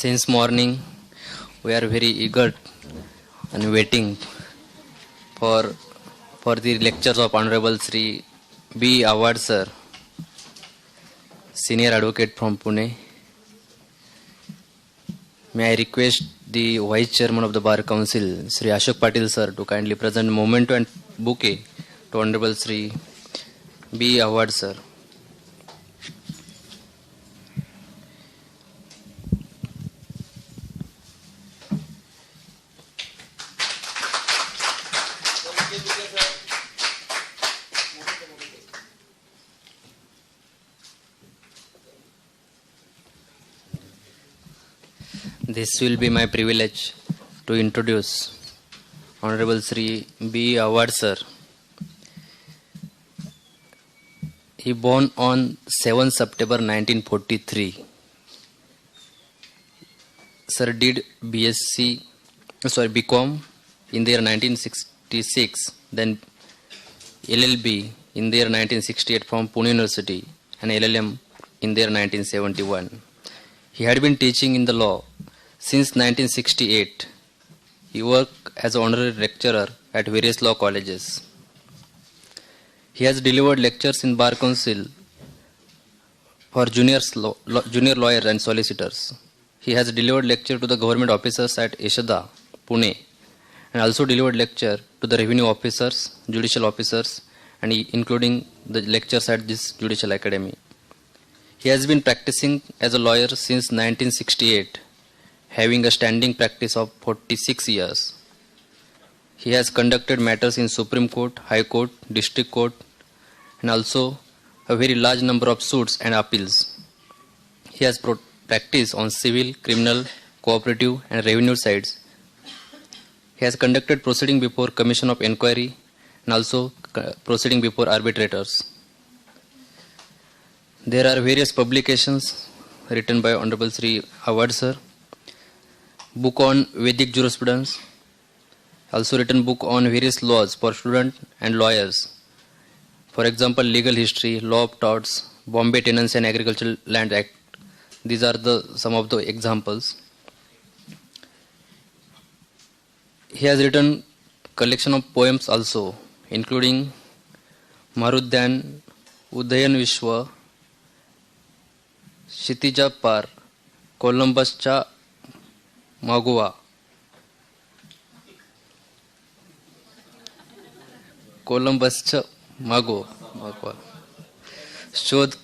Since morning, we are very eager and waiting for for the lectures of Honorable Sri B. Awad sir, Senior Advocate from Pune. May I request the Vice Chairman of the Bar Council, Sri Ashok Patil sir, to kindly present memento and bouquet to Honorable Sri B. Awad sir. This will be my privilege to introduce Honorable Sri B. Awad sir. He born on 7 September 1943. Sir did BCom in the year 1966, then LLB in the year 1968 from Pune University and LLM in the year 1971. He had been teaching in the law since 1968. He worked as an honorary lecturer at various law colleges. He has delivered lectures in Bar Council for junior lawyers and solicitors. He has delivered lecture to the government officers at Eshada, Pune, and also delivered lecture to the revenue officers, judicial officers, and including the lectures at this judicial academy. He has been practicing as a lawyer since 1968, having a standing practice of 46 years. He has conducted matters in Supreme Court, High Court, District Court, and also a very large number of suits and appeals. He has practiced on civil, criminal, cooperative, and revenue sides. He has conducted proceeding before Commission of Inquiry and also proceeding before arbitrators. There are various publications written by Honorable Sri Awad sir. Book on Vedic jurisprudence, also written book on various laws for students and lawyers. For example, legal history, law of torts, Bombay Tenancy and Agricultural Land Act. These are some of the examples. He has written collection of poems also, including Marudyan, Udayan Vishwa, Kshitija Par, Columbus Cha Magua, Columbus Cha Magua, Shodh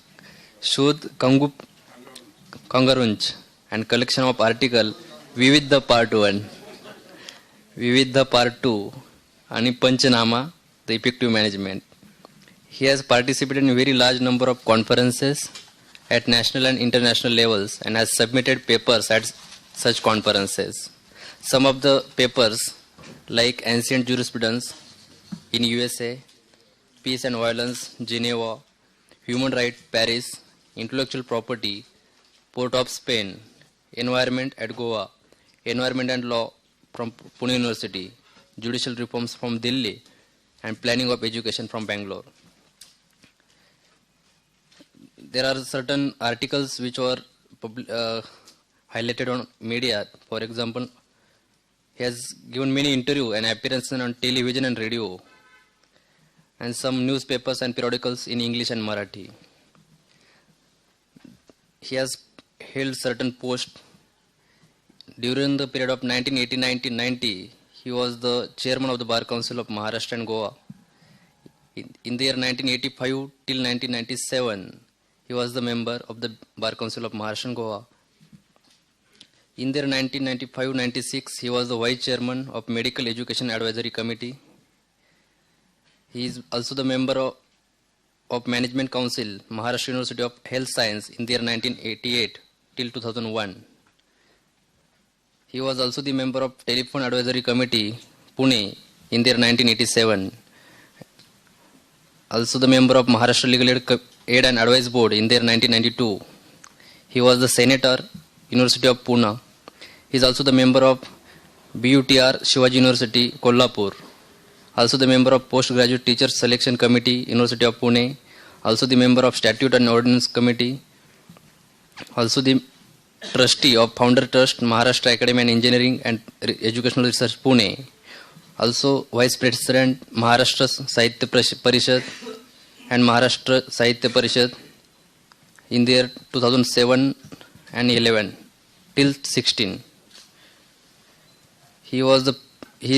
Kangup Kangarunch, and collection of article Vividha Part 1, Vividha Part 2, and Panchanama, the effective management. He has participated in a very large number of conferences at national and international levels and has submitted papers at such conferences. Some of the papers like Ancient Jurisprudence in USA, Peace and Violence, Geneva, Human Rights, Paris, Intellectual Property, Port of Spain, Environment at Goa, Environment and Law from Pune University, Judicial Reforms from Delhi, and Planning of Education from Bangalore. There are certain articles which were highlighted on media. For example, he has given many interviews and appearances on television and radio, and some newspapers and periodicals in English and Marathi. He has held certain posts. During the period of 1980-1990, he was the chairman of the Bar Council of Maharashtra and Goa. In the year 1985 till 1997, he was the member of the Bar Council of Maharashtra and Goa. In the year 1995-96, he was the Vice Chairman of Medical Education Advisory Committee. He is also the member of Management Council, Maharashtra University of Health Science in the year 1988 till 2001. He was also the member of Telephone Advisory Committee, Pune in the year 1987. Also the member of Maharashtra Legal Aid and Advice Board in the year 1992. He was the Senator, University of Pune. He is also the member of BUTR, Shivaji University, Kolhapur. Also the member of Postgraduate Teachers Selection Committee, University of Pune. Also the member of Statute and Ordinance Committee. Also the trustee of Founder Trust, Maharashtra Academy and Engineering and Educational Research, Pune. Also Vice President, Maharashtra Sahitya Parishad and Maharashtra Sahitya Parishad in the year 2007 and 11 till 16. He is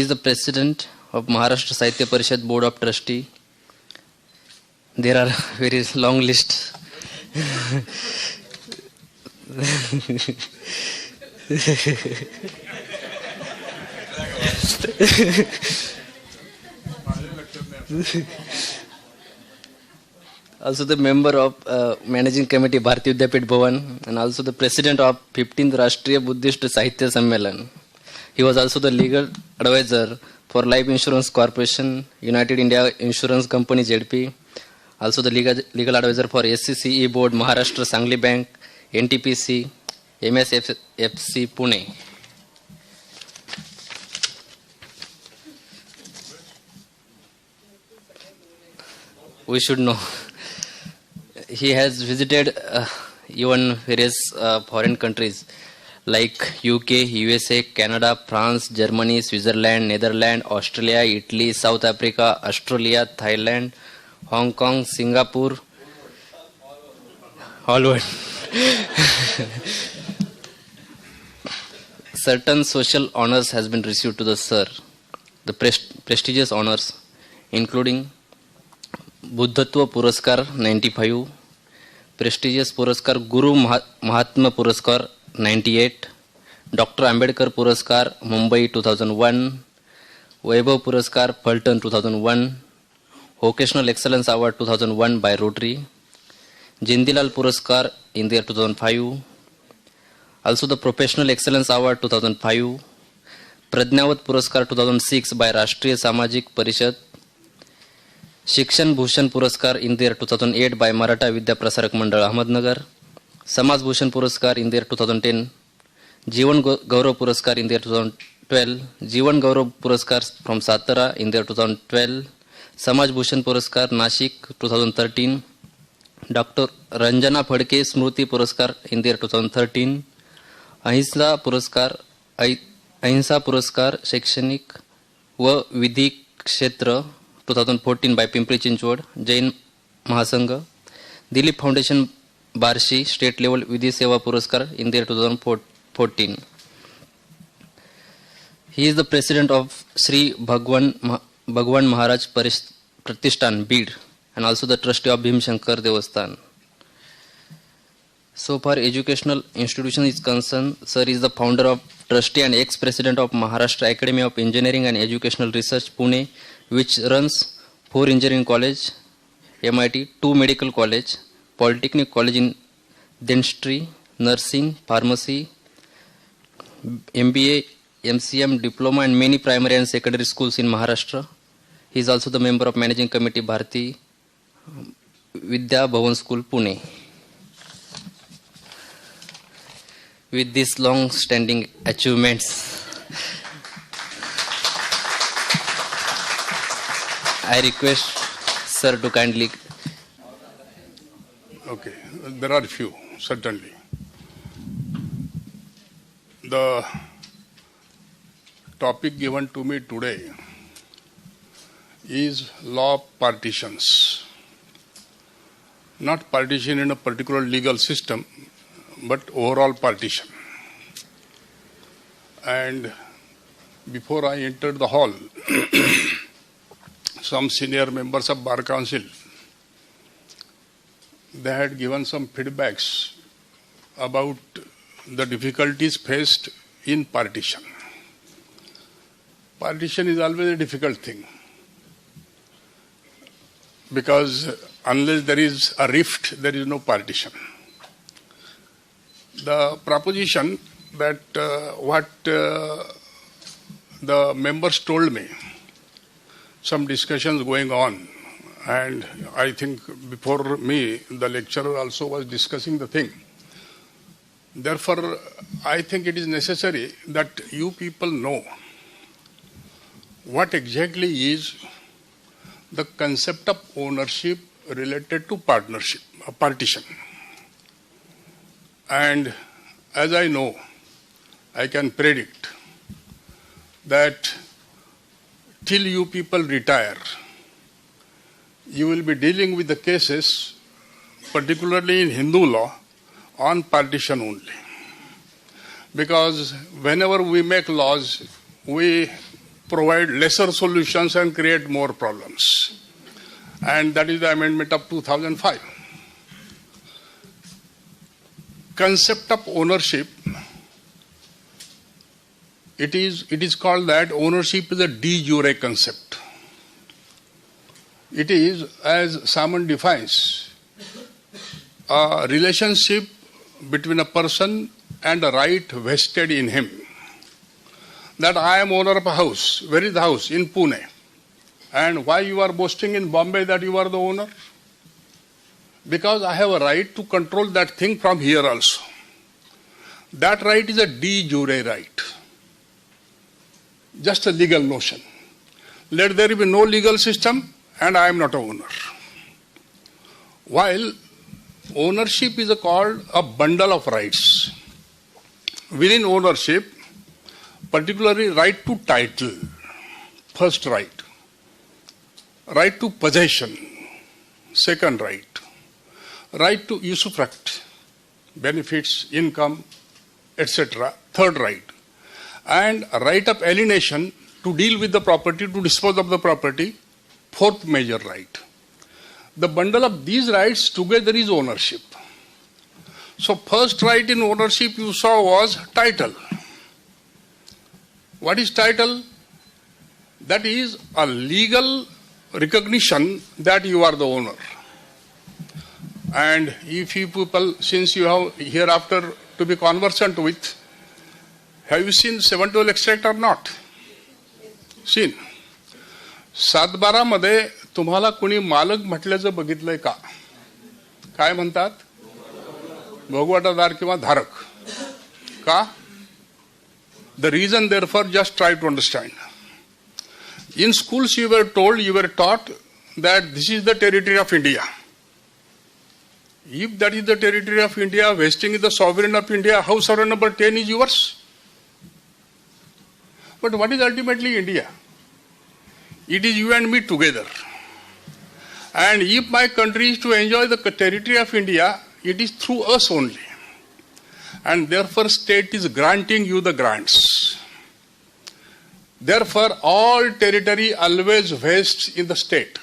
the President of Maharashtra Sahitya Parishad Board of Trustee. There are very long list. Also the member of Managing Committee Bharatiya Vidyapit Bhavan and also the President of 15th Rashtriya Buddhist Sahitya Sammelan. He was also the legal advisor for Life Insurance Corporation, United India Insurance Company ZP, also the legal advisor for SCCE Board, Maharashtra Sangli Bank, NTPC, MSFC Pune. We should know. He has visited even various foreign countries like UK, USA, Canada, France, Germany, Switzerland, Netherlands, Australia, Italy, South Africa, Australia, Thailand, Hong Kong, Singapore, all world. Certain social honors has been received to the sir. The prestigious honors including Buddhatva Puraskar 95, prestigious Puraskar Guru Mahatma Puraskar 98, Dr. Ambedkar Puraskar Mumbai 2001, Vaibhav Puraskar Fulton 2001, Vocational Excellence Award 2001 by Rotary, Jindilal Puraskar in the year 2005, also the Professional Excellence Award 2005, Pradnyavat Puraskar 2006 by Rashtriya Samajik Parishad, Shikshan Bhushan Puraskar in the year 2008 by Maratha Vidya Prasarak Mandal Ahmednagar, Samaj Bhushan Puraskar in the year 2010, Jeevan Gaurav Puraskar in the year 2012, Jeevan Gaurav Puraskar from Satara in the year 2012, Samaj Bhushan Puraskar Nashik 2013, Dr. Ranjana Phadke Smruti Puraskar in the year 2013, Ahimsa Puraskar Shaikshanik व विधी क्षेत्र 2014 by Pimpri Chinchwad Jain Mahasangha, Dilip Foundation Barshi State Level Vidhi Seva Puraskar in the year 2014. He is the President of Sri Bhagwan Maharaj Pratishthan Bid and also the Trustee of Bhim Shankar Devasthan. So far educational institution is concerned, sir is the founder of Trustee and ex-president of Maharashtra Academy of Engineering and Educational Research Pune, which runs 4 engineering college, MIT, 2 medical college, Polytechnic College in Dentistry, Nursing, Pharmacy, MBA, MCM, Diploma and many primary and secondary schools in Maharashtra. He is also the member of Managing Committee Bharati Vidya Bhavan School, Pune. With these long-standing achievements, I request sir to kindly. Okay, there are few, certainly. The topic given to me today is law of partitions. Not partition in a particular legal system, but overall partition. And before I entered the hall, some senior members of Bar Council, they had given some feedbacks about the difficulties faced in partition. Partition is always a difficult thing because unless there is a rift, there is no partition. The proposition that what the members told me, some discussions going on, and I think before me the lecturer also was discussing the thing. Therefore, I think it is necessary that you people know what exactly is the concept of ownership related to partnership, partition. And as I know, I can predict that till you people retire, you will be dealing with the cases, particularly in Hindu law, on partition only. Because whenever we make laws, we provide lesser solutions and create more problems. And that is the amendment of 2005. Concept of ownership, it is called that ownership is a de jure concept. It is, as Salmon defines, a relationship between a person and a right vested in him. That I am owner of a house. Where is the house? In Pune. And why you are boasting in Bombay that you are the owner? Because I have a right to control that thing from here also. That right is a de jure right. Just a legal notion. Let there be no legal system and I am not an owner. While ownership is called a bundle of rights. Within ownership, particularly right to title, first right. Right to possession, second right. Right to usufruct, benefits, income, etc., third right. And right of alienation, to deal with the property, to dispose of the property, fourth major right. The bundle of these rights together is ownership. So first right in ownership you saw was title. What is title? That is a legal recognition that you are the owner. And if you people, since you have hereafter to be conversant with, have you seen 712 extract or not? Seen. 712 मध्ये तुम्हाला कोणी मालक म्हटल्याचं बघितलंय का? काय म्हणतात? भोगवटादार किंवा धारक. का? The reason therefore just try to understand. In schools you were taught that this is the territory of India. If that is the territory of India, vesting is the sovereign of India, house survey number 10 is yours. But what is ultimately India? It is you and me together. And if my country is to enjoy the territory of India, it is through us only. And therefore state is granting you the grants. Therefore all territory always vests in the state.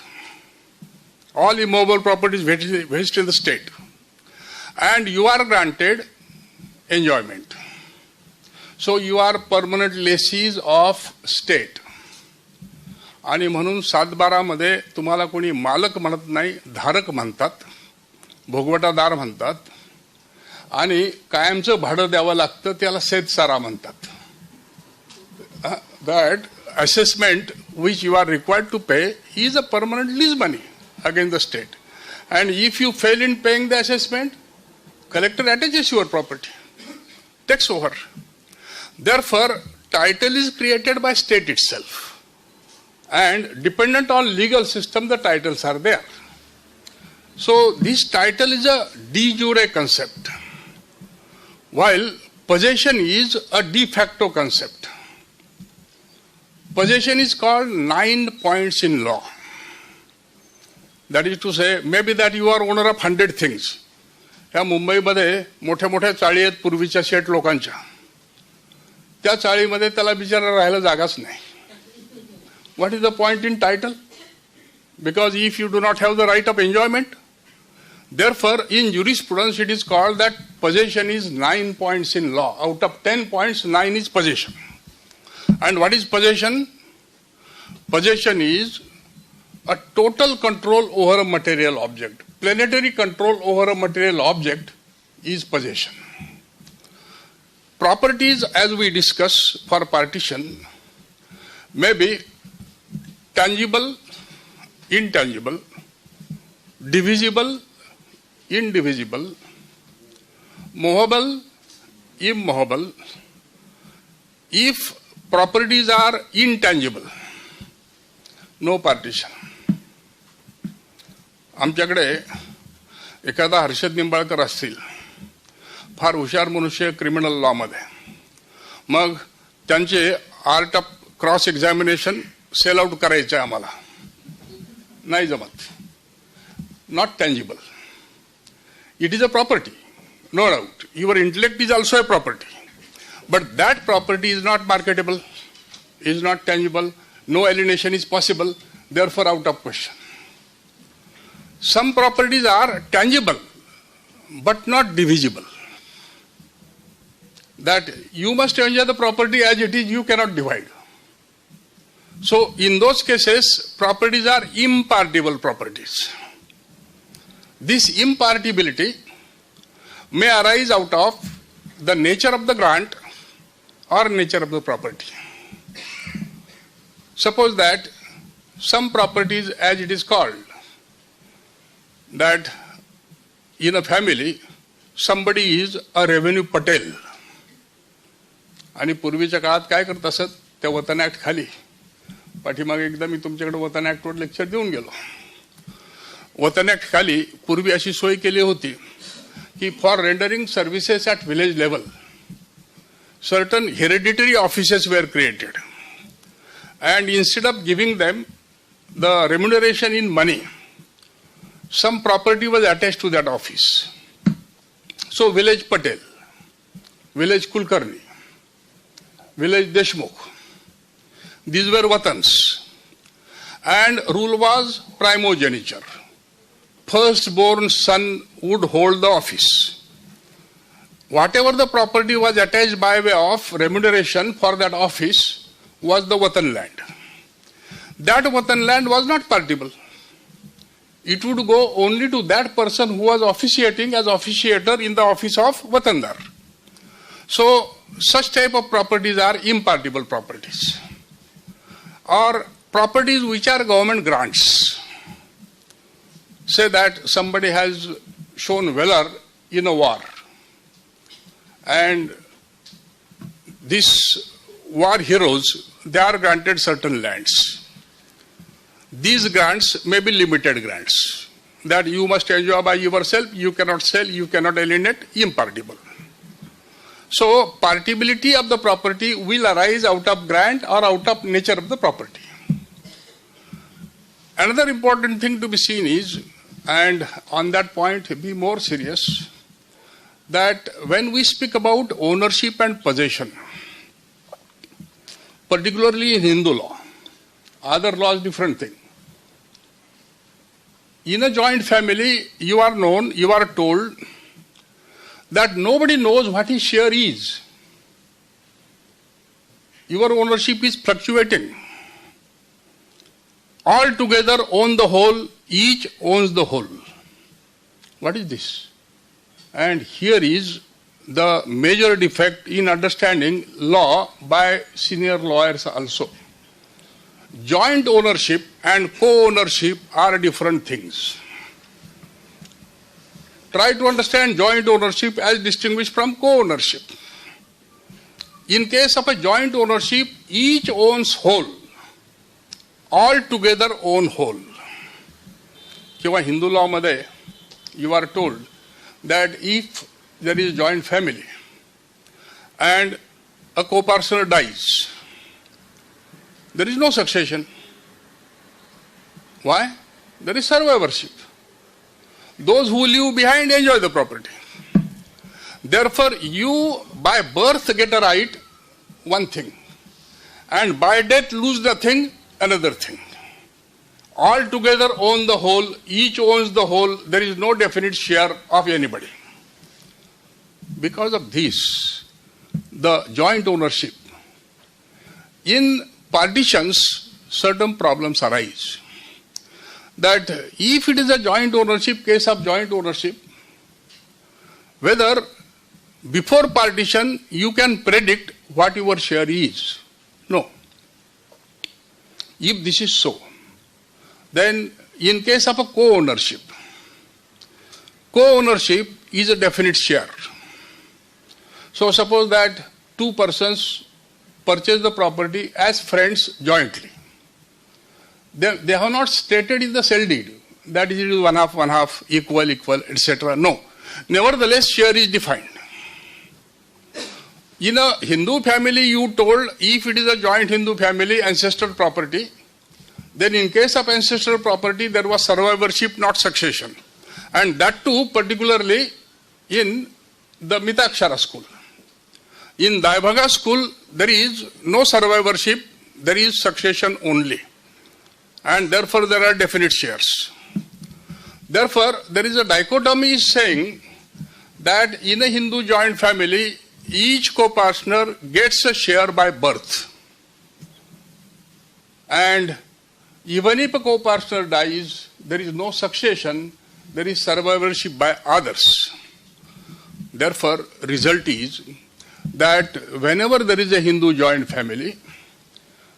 All immovable properties vest in the state. And you are granted enjoyment. So you are permanent lessees of state. आणि म्हणून 712 मध्ये तुम्हाला कोणी मालक म्हणत नाही, धारक म्हणतात, भोगवटादार म्हणतात आणि कायमचं भाडं द्यावं लागतं त्याला सेतसारा म्हणतात. That assessment which you are required to pay is a permanent lease money against the state. And if you fail in paying the assessment, collector attaches your property, takes over. Therefore, title is created by state itself. And dependent on legal system, the titles are there. So this title is a de jure concept, while possession is a de facto concept. Possession is called 9 points in law. That is to say, maybe that you are owner of 100 things. या मुंबईमध्ये मोठ्या मोठ्या चाळी आहेत पूर्वीच्या शेठ लोकांच्या. त्या चाळीमध्ये त्याला बिचारा राहायला जागाच नाही. What is the point in title? Because if you do not have the right of enjoyment, therefore in jurisprudence it is called that possession is 9 points in law. Out of 10 points, 9 is possession. And what is possession? Possession is a total control over a material object. Planetary control over a material object is possession. Properties, as we discuss for partition, may be tangible, intangible, divisible, indivisible, movable, immovable. If properties are intangible, no partition. आमच्याकडे एखादा हर्षद निंबाळकर असतील फार हुशार मनुष्य criminal लॉमध्ये. मग त्यांचे art of cross examination sell out करायचे आम्हाला. नाही जमत. Not tangible. It is a property, no doubt. Your intellect is also a property. But that property is not marketable, is not tangible, no alienation is possible, therefore out of question. Some properties are tangible, but not divisible. That you must enjoy the property as it is, you cannot divide. So in those cases, properties are impartible properties. This impartibility may arise out of the nature of the grant or nature of the property. Suppose that some properties, as it is called, that in a family somebody is a revenue patel. आणि पूर्वीच्या काळात काय करत असत, त्या वतन act खाली पाठीमागे एकदा मी तुमच्याकडे वतन ऍक्टवर लेक्चर देऊन गेलो. वतन ऍक्ट खाली पूर्वी अशी सोय केली होती की for rendering services at village level certain hereditary offices were created, and instead of giving them the remuneration in money, some property was attached to that office. So village Patel, village Kulkarni, village Deshmukh, these were watans, and rule was primogeniture. Firstborn son would hold the office. Whatever the property was attached by way of remuneration for that office was the watan land. That watan land was not partible. It would go only to that person who was officiating as officiator in the office of watandar. So such type of properties are impartible properties. Or properties which are government grants. Say that somebody has shown valor in a war, and these war heroes, they are granted certain lands. These grants may be limited grants that you must enjoy by yourself, you cannot sell, you cannot alienate, impartible. So partibility of the property will arise out of grant or out of nature of the property. Another important thing to be seen is, and on that point be more serious, that when we speak about ownership and possession, particularly in Hindu law, other laws different thing. In a joint family, you are told that nobody knows what his share is. Your ownership is fluctuating. All together own the whole, each owns the whole. What is this? And here is the major defect in understanding law by senior lawyers also. Joint ownership and co-ownership are different things. Try to understand joint ownership as distinguished from co-ownership. In case of a joint ownership, each owns whole. All together own whole. किंवा Hindu law मध्ये you are told that if there is a joint family and a co-partner dies, there is no succession. Why? There is survivorship. Those who live behind enjoy the property. Therefore, you by birth get a right, one thing, and by death lose the thing, another thing. All together own the whole, each owns the whole, there is no definite share of anybody. Because of this, the joint ownership, in partitions, certain problems arise. That if it is a joint ownership, case of joint ownership, whether before partition you can predict what your share is. No. If this is so, then in case of a co-ownership is a definite share. So suppose that two persons purchase the property as friends jointly. They have not stated in the sale deed that it is one half, equal, etc. No. Nevertheless, share is defined. In a Hindu family, you told if it is a joint Hindu family, ancestral property, then in case of ancestral property, there was survivorship, not succession. And that too, particularly in the Mitakshara school. In Daibhaga school, there is no survivorship, there is succession only. And therefore, there are definite shares. Therefore, there is a dichotomy saying that in a Hindu joint family, each co-partner gets a share by birth. And even if a co-partner dies, there is no succession, there is survivorship by others. Therefore, result is that whenever there is a Hindu joint family,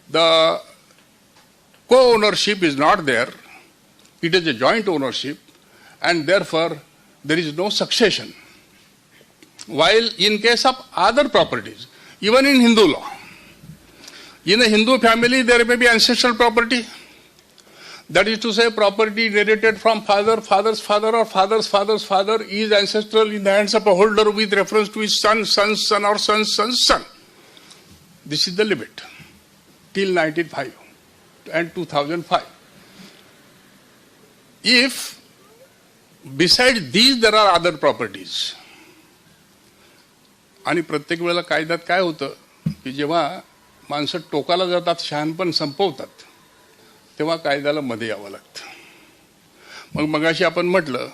the co-ownership is not there, it is a joint ownership, and therefore there is no succession. While in case of other properties, even in Hindu law, in a Hindu family there may be ancestral property. That is to say, property inherited from father, father's father, or father's father's father is ancestral in the hands of a holder with reference to his son, son's son, or son's son's son. This is the limit till 1905 and 2005. If beside these there are other properties, आणि प्रत्येक वेळेला कायद्यात काय होतं की जेव्हा माणसं टोकाला जातात, शहाणपण संपवतात, तेव्हा कायद्याला मध्ये यावं लागतं. मगाशी आपण म्हटलं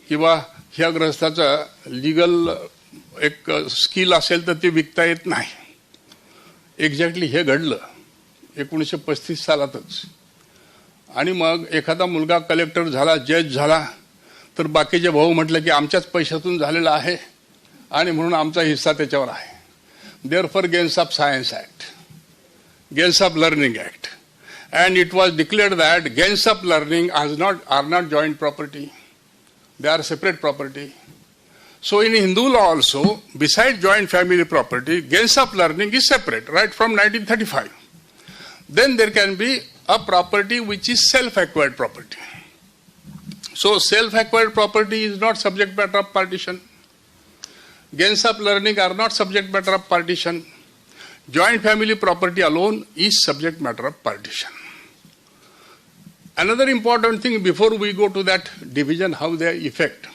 की बा ह्या ग्रस्ताचा लीगल एक स्किल असेल तर ते विकता येत नाही. एक्झॅक्टली हे घडलं 1935 सालातच. आणि मग एखादा मुलगा कलेक्टर झाला, जज झाला, तर बाकीचे भाऊ म्हटलं की आमच्याच पैशातून झालेला आहे आणि म्हणून आमचा हिस्सा त्याच्यावर आहे. Therefore gains of science act, gains of learning act, and it was declared that gains of learning are not joint property, they are separate property. So in Hindu law also, besides joint family property, gains of learning is separate right from 1935. Then there can be a property which is self-acquired property. So self-acquired property is not subject matter of partition. Gains of learning are not subject matter of partition. Joint family property alone is subject matter of partition. Another important thing before we go to that division, how they affect.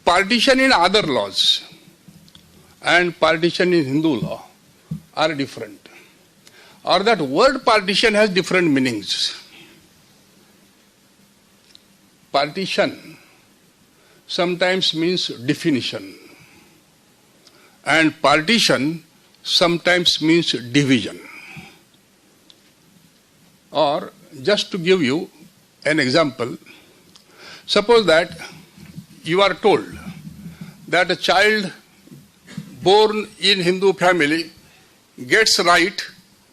Partition in other laws and partition in Hindu law are different. Or that word partition has different meanings. Partition sometimes means definition, and partition sometimes means division. Or just to give you an example, suppose that you are told that a child born in Hindu family gets right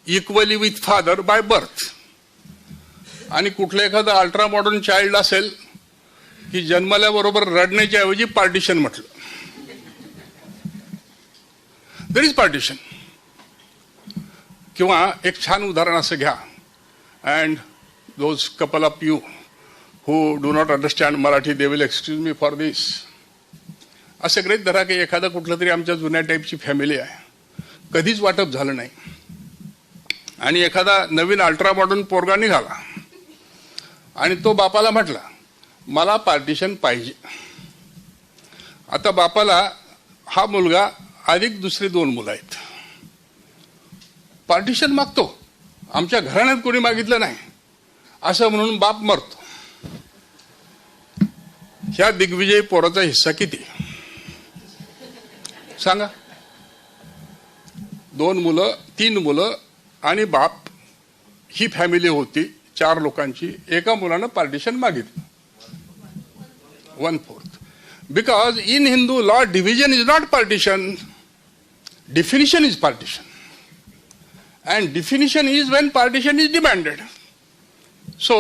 equally with father by birth. आणि कुठलं एखादं ultra modern child असेल की जन्मल्याबरोबर रडण्याच्या ऐवजी partition म्हटलं. There is partition. किंवा एक छान उदाहरण असं घ्या, and those couple of you who do not understand Marathi, they will excuse me for this. असं गृहीत धरा की एखादा कुठलं तरी आमच्या जुन्या टाईपची फॅमिली आहे, कधीच वाटप झालं नाही, आणि एखादा नवीन अल्ट्रा मॉडर्न पोरगा निघाला आणि तो बापाला म्हटला मला पार्टिशन पाहिजे. आता बापाला हा मुलगा अधिक दुसरी 2 मुलं आहेत, पार्टिशन मागतो, आमच्या घराण्यात कोणी मागितलं नाही असं म्हणून बाप मरतो. ह्या दिग्विजयी पोराचा हिस्सा किती सांगा? 2 मुलं, 3 मुलं आणि बाप, ही फॅमिली होती 4 लोकांची. एका मुलानं पार्टिशन मागितलं 1/4. Because in Hindu law division is not partition, definition is partition, and definition is when partition is demanded. So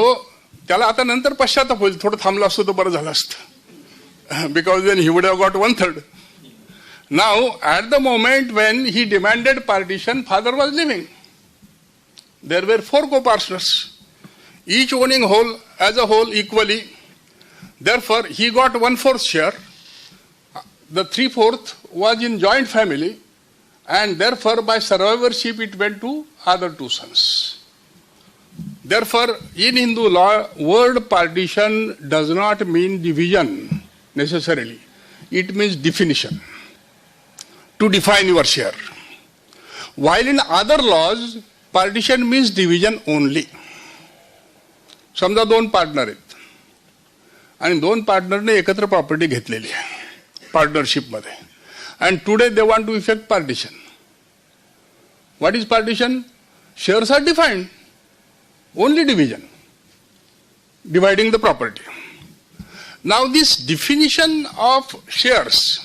त्याला आता नंतर पश्चाताप होईल, थोडं थांबलं असतं तर बरं झालं असतं, because then he would have got 1/3. Now at the moment when he demanded partition, father was living. There were 4 co-partners, each owning whole as a whole equally. Therefore he got 1/4 share. The 3/4 was in joint family, and therefore by survivorship it went to other two sons. Therefore, in Hindu law, word partition does not mean division necessarily. It means definition. To define your share. While in other laws, partition means division only. समजा दोन partner आहेत आणि दोन पार्टनरने एकत्र property घेतलेली आहे पार्टनरशिपमध्ये, and today they want to effect partition. What is partition? Shares are defined. Only division. Dividing the property. Now this definition of shares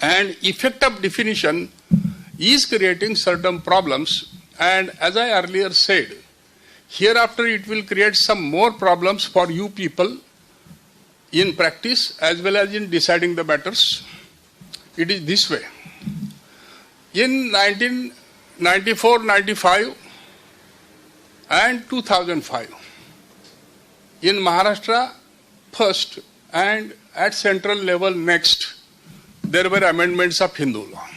and effect of definition is creating certain problems, and as I earlier said, hereafter it will create some more problems for you people in practice as well as in deciding the matters. It is this way. In 1994, 95 and 2005, in Maharashtra first and at central level next, there were amendments of Hindu law.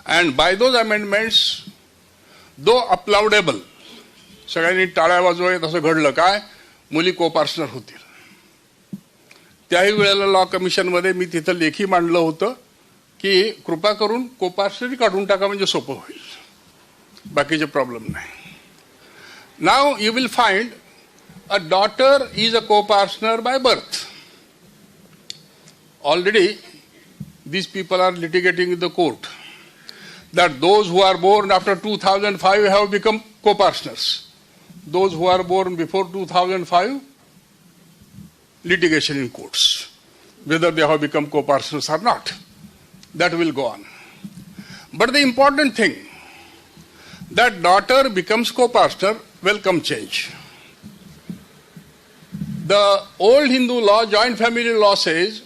And by those amendments, though applaudable, सगळ्यांनी टाळ्या वाजवत असं घडलं काय, मुली कोपार्टनर होतील. त्याही वेळेला लॉ कमिशनमध्ये मी तिथं लेखी मांडलं होतं की कृपा करून कोपार्टनरी काढून टाका म्हणजे सोपं होईल, बाकीचे प्रॉब्लेम नाही. Now you will find a daughter is a co-partner by birth. Already these people are litigating in the court that those who are born after 2005 have become co-partners. Those who are born before 2005, litigation in courts, whether they have become co-partners or not. That will go on. But the important thing, that daughter becomes co-partner, welcome change. The old Hindu law, joint family law says,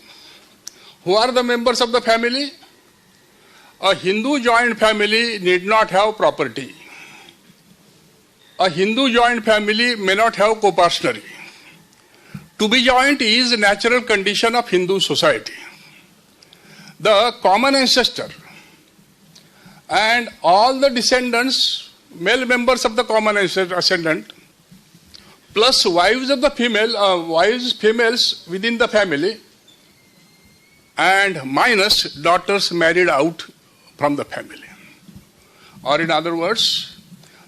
who are the members of the family? A Hindu joint family need not have property. A Hindu joint family may not have co-partnery. To be joint is a natural condition of Hindu society. The common ancestor and all the descendants, male members of the common ascendant, plus wives of the females within the family, and minus daughters married out from the family. Or in other words,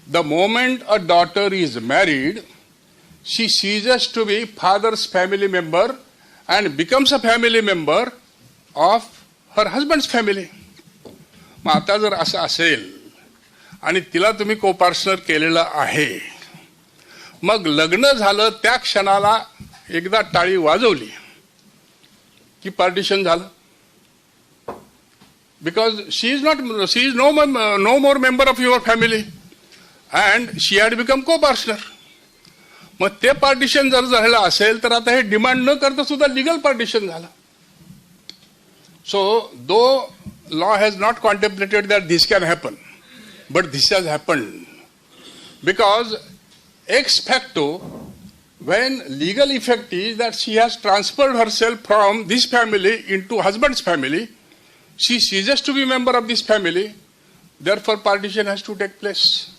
the moment a daughter is married, she ceases to be father's family member and becomes a family member of her husband's family. मग आता जर असं असेल आणि तिला तुम्ही कोपार्टनर केलेलं आहे, मग लग्न झालं त्या क्षणाला एकदा टाळी वाजवली की पार्टिशन झालं. Because she is no more member of your family and she had become co-partner. मग ते पार्टिशन जर झालं असेल तर आता हे डिमांड न करता सुद्धा लिगल पार्टिशन झालं. So though law has not contemplated that this can happen, but this has happened because ex facto, when legal effect is that she has transferred herself from this family into husband's family, she ceases to be member of this family, therefore partition has to take place.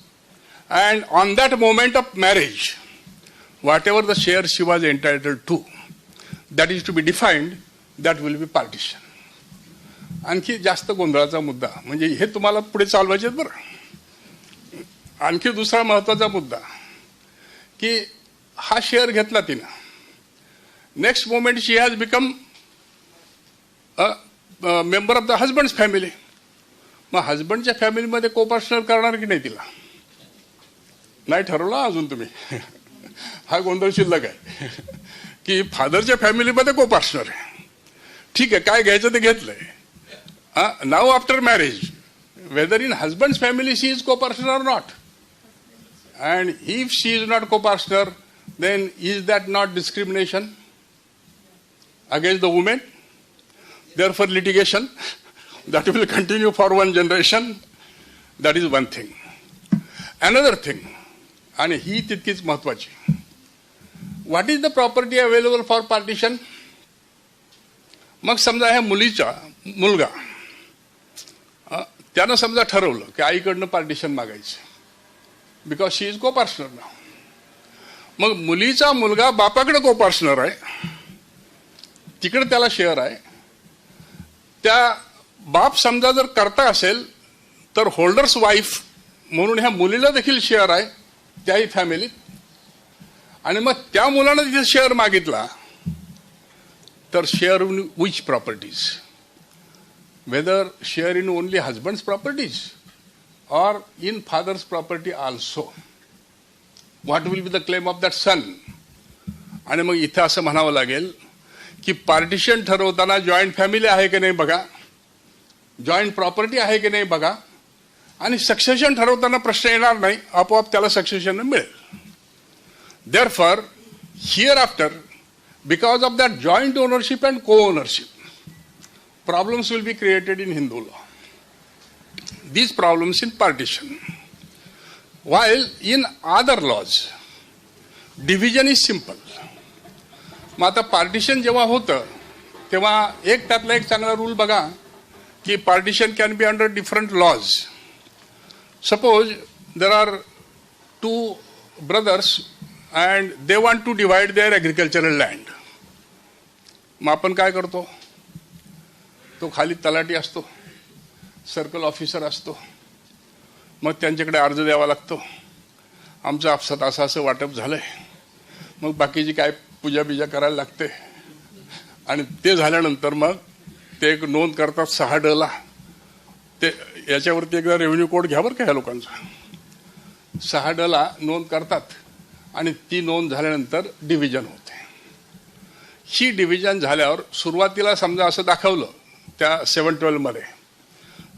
And on that moment of marriage, whatever the share she was entitled to, that is to be defined, that will be partition. आणखी जास्त गोंधळाचा मुद्दा म्हणजे हे तुम्हाला पुढे चालवायचे आहेत बरं. आणखी दुसरा महत्वाचा मुद्दा की हा शेअर घेतला तिनं, next moment she has become a member of the husband's family. मग हजबंडच्या फॅमिलीमध्ये कोपार्टनर करणार की नाही तिला? नाही ठरवलं अजून तुम्ही. हा गोंधळ शिल्लक आहे की फादरच्या फॅमिलीमध्ये कोपार्टनर आहे. ठीक आहे, काय घ्यायचं ते घेतलंय. Now after marriage, whether in husband's family she is co-partner or not, and if she is not co-partner, then is that not discrimination against the woman? Therefore litigation that will continue for one generation. That is one thing. Another thing, आणि ही तितकीच महत्वाची, what is the property available for partition? मग समजा ह्या मुलीचा मुलगा त्यानं समजा ठरवलं की आईकडनं पार्टिशन मागायचं बिकॉज शी इज को पार्टनर ना. मग मुलीचा मुलगा बापाकडे को पार्टनर आहे, तिकडे त्याला शेअर आहे. त्या बाप समजा जर करता असेल तर होल्डर्स वाईफ म्हणून ह्या मुलीला देखील शेअर आहे त्याही फॅमिलीत. आणि मग त्या मुलानं तिथे शेअर मागितला तर share in which properties, whether share in only husband's properties or in father's property also. What will be the claim of that son? आणि मग इथं असं म्हणावं लागेल की पार्टिशन ठरवताना जॉईंट फॅमिली आहे की नाही बघा, जॉईंट प्रॉपर्टी आहे की नाही बघा, आणि सक्सेशन ठरवताना प्रश्न येणार नाही, आपोआप त्याला सक्सेशन मिळेल. Therefore, hereafter, because of that joint ownership and co-ownership, problems will be created in Hindu law. These problems in partition. While in other laws, division is simple. मग आता पार्टिशन जेव्हा होतं तेव्हा एक त्यातला एक चांगला रूल बघा की partition can be under different laws. Suppose there are two brothers and they want to divide their agricultural land. मग आपण काय करतो, तो खाली तलाठी असतो, सर्कल ऑफिसर असतो, मग त्यांच्याकडे अर्ज द्यावा लागतो, आमचं आपसात असं असं वाटप झालंय, मग बाकीची काय पूजा बिजा करायला लागते, आणि ते झाल्यानंतर मग ते एक नोंद करतात 6D ला. ते याच्यावरती एकदा रेव्हेन्यू कोड घ्या बरं का ह्या लोकांचा. 6D ला नोंद करतात आणि ती नोंद झाल्यानंतर डिव्हिजन होते. ही डिव्हिजन झाल्यावर सुरुवातीला समजा असं दाखवलं त्या 712 मध्ये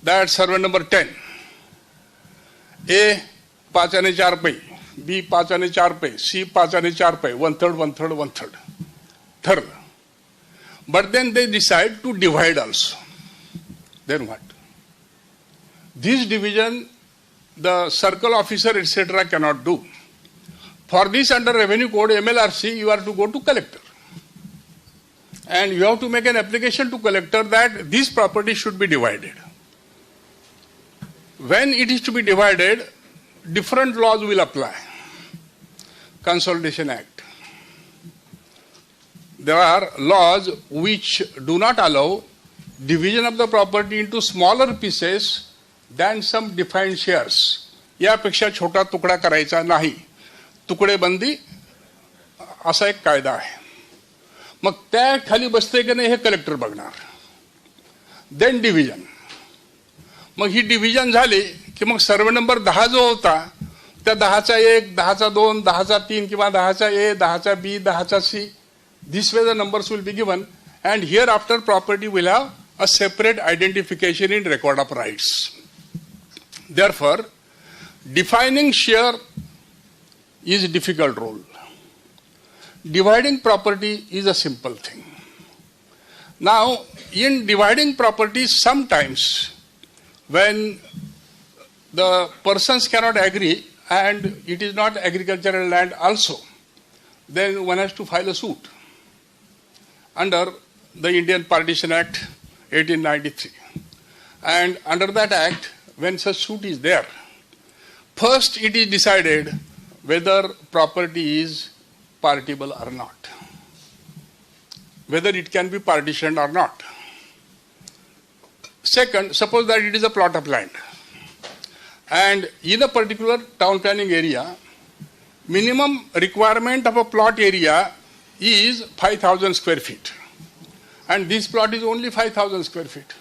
दॅट सर्वे नंबर 10 ए 5 आणि 4 पै, बी 5 आणि 4 पै, सी 5 आणि 4 पै, 1/3 1/3 1/3 ठरलं. But then they decide to divide also. Then what? This division the circle officer etcetera cannot do. For this, under Revenue Code MLRC, you are to go to collector, and you have to make an application to collector that this property should be divided. When it is to be divided, different laws will apply. Consolidation Act. There are laws which do not allow division of the property into smaller pieces than some defined shares. यापेक्षा छोटा तुकडा करायचा नाही, तुकडेबंदी असा एक कायदा आहे. मग त्या खाली बसते की नाही हे कलेक्टर बघणार. Then division. मग ही डिव्हिजन झाली की मग सर्वे नंबर 10 जो होता त्या 10चा 1, 10चा 2, 10चा 3 किंवा 10चा ए, 10चा बी, 10चा C, this way the numbers will be given, and hereafter property will have a separate identification in record of rights. Therefore defining share is a difficult role. Dividing property is a simple thing. Now, in dividing property, sometimes when the persons cannot agree and it is not agricultural land also, then one has to file a suit under the Indian Partition Act 1893. And under that act, when such suit is there, first it is decided whether property is partable or not, whether it can be partitioned or not. Second, suppose that it is a plot of land, and in a particular town planning area, minimum requirement of a plot area is 5,000 square feet, and this plot is only 5,000 square feet.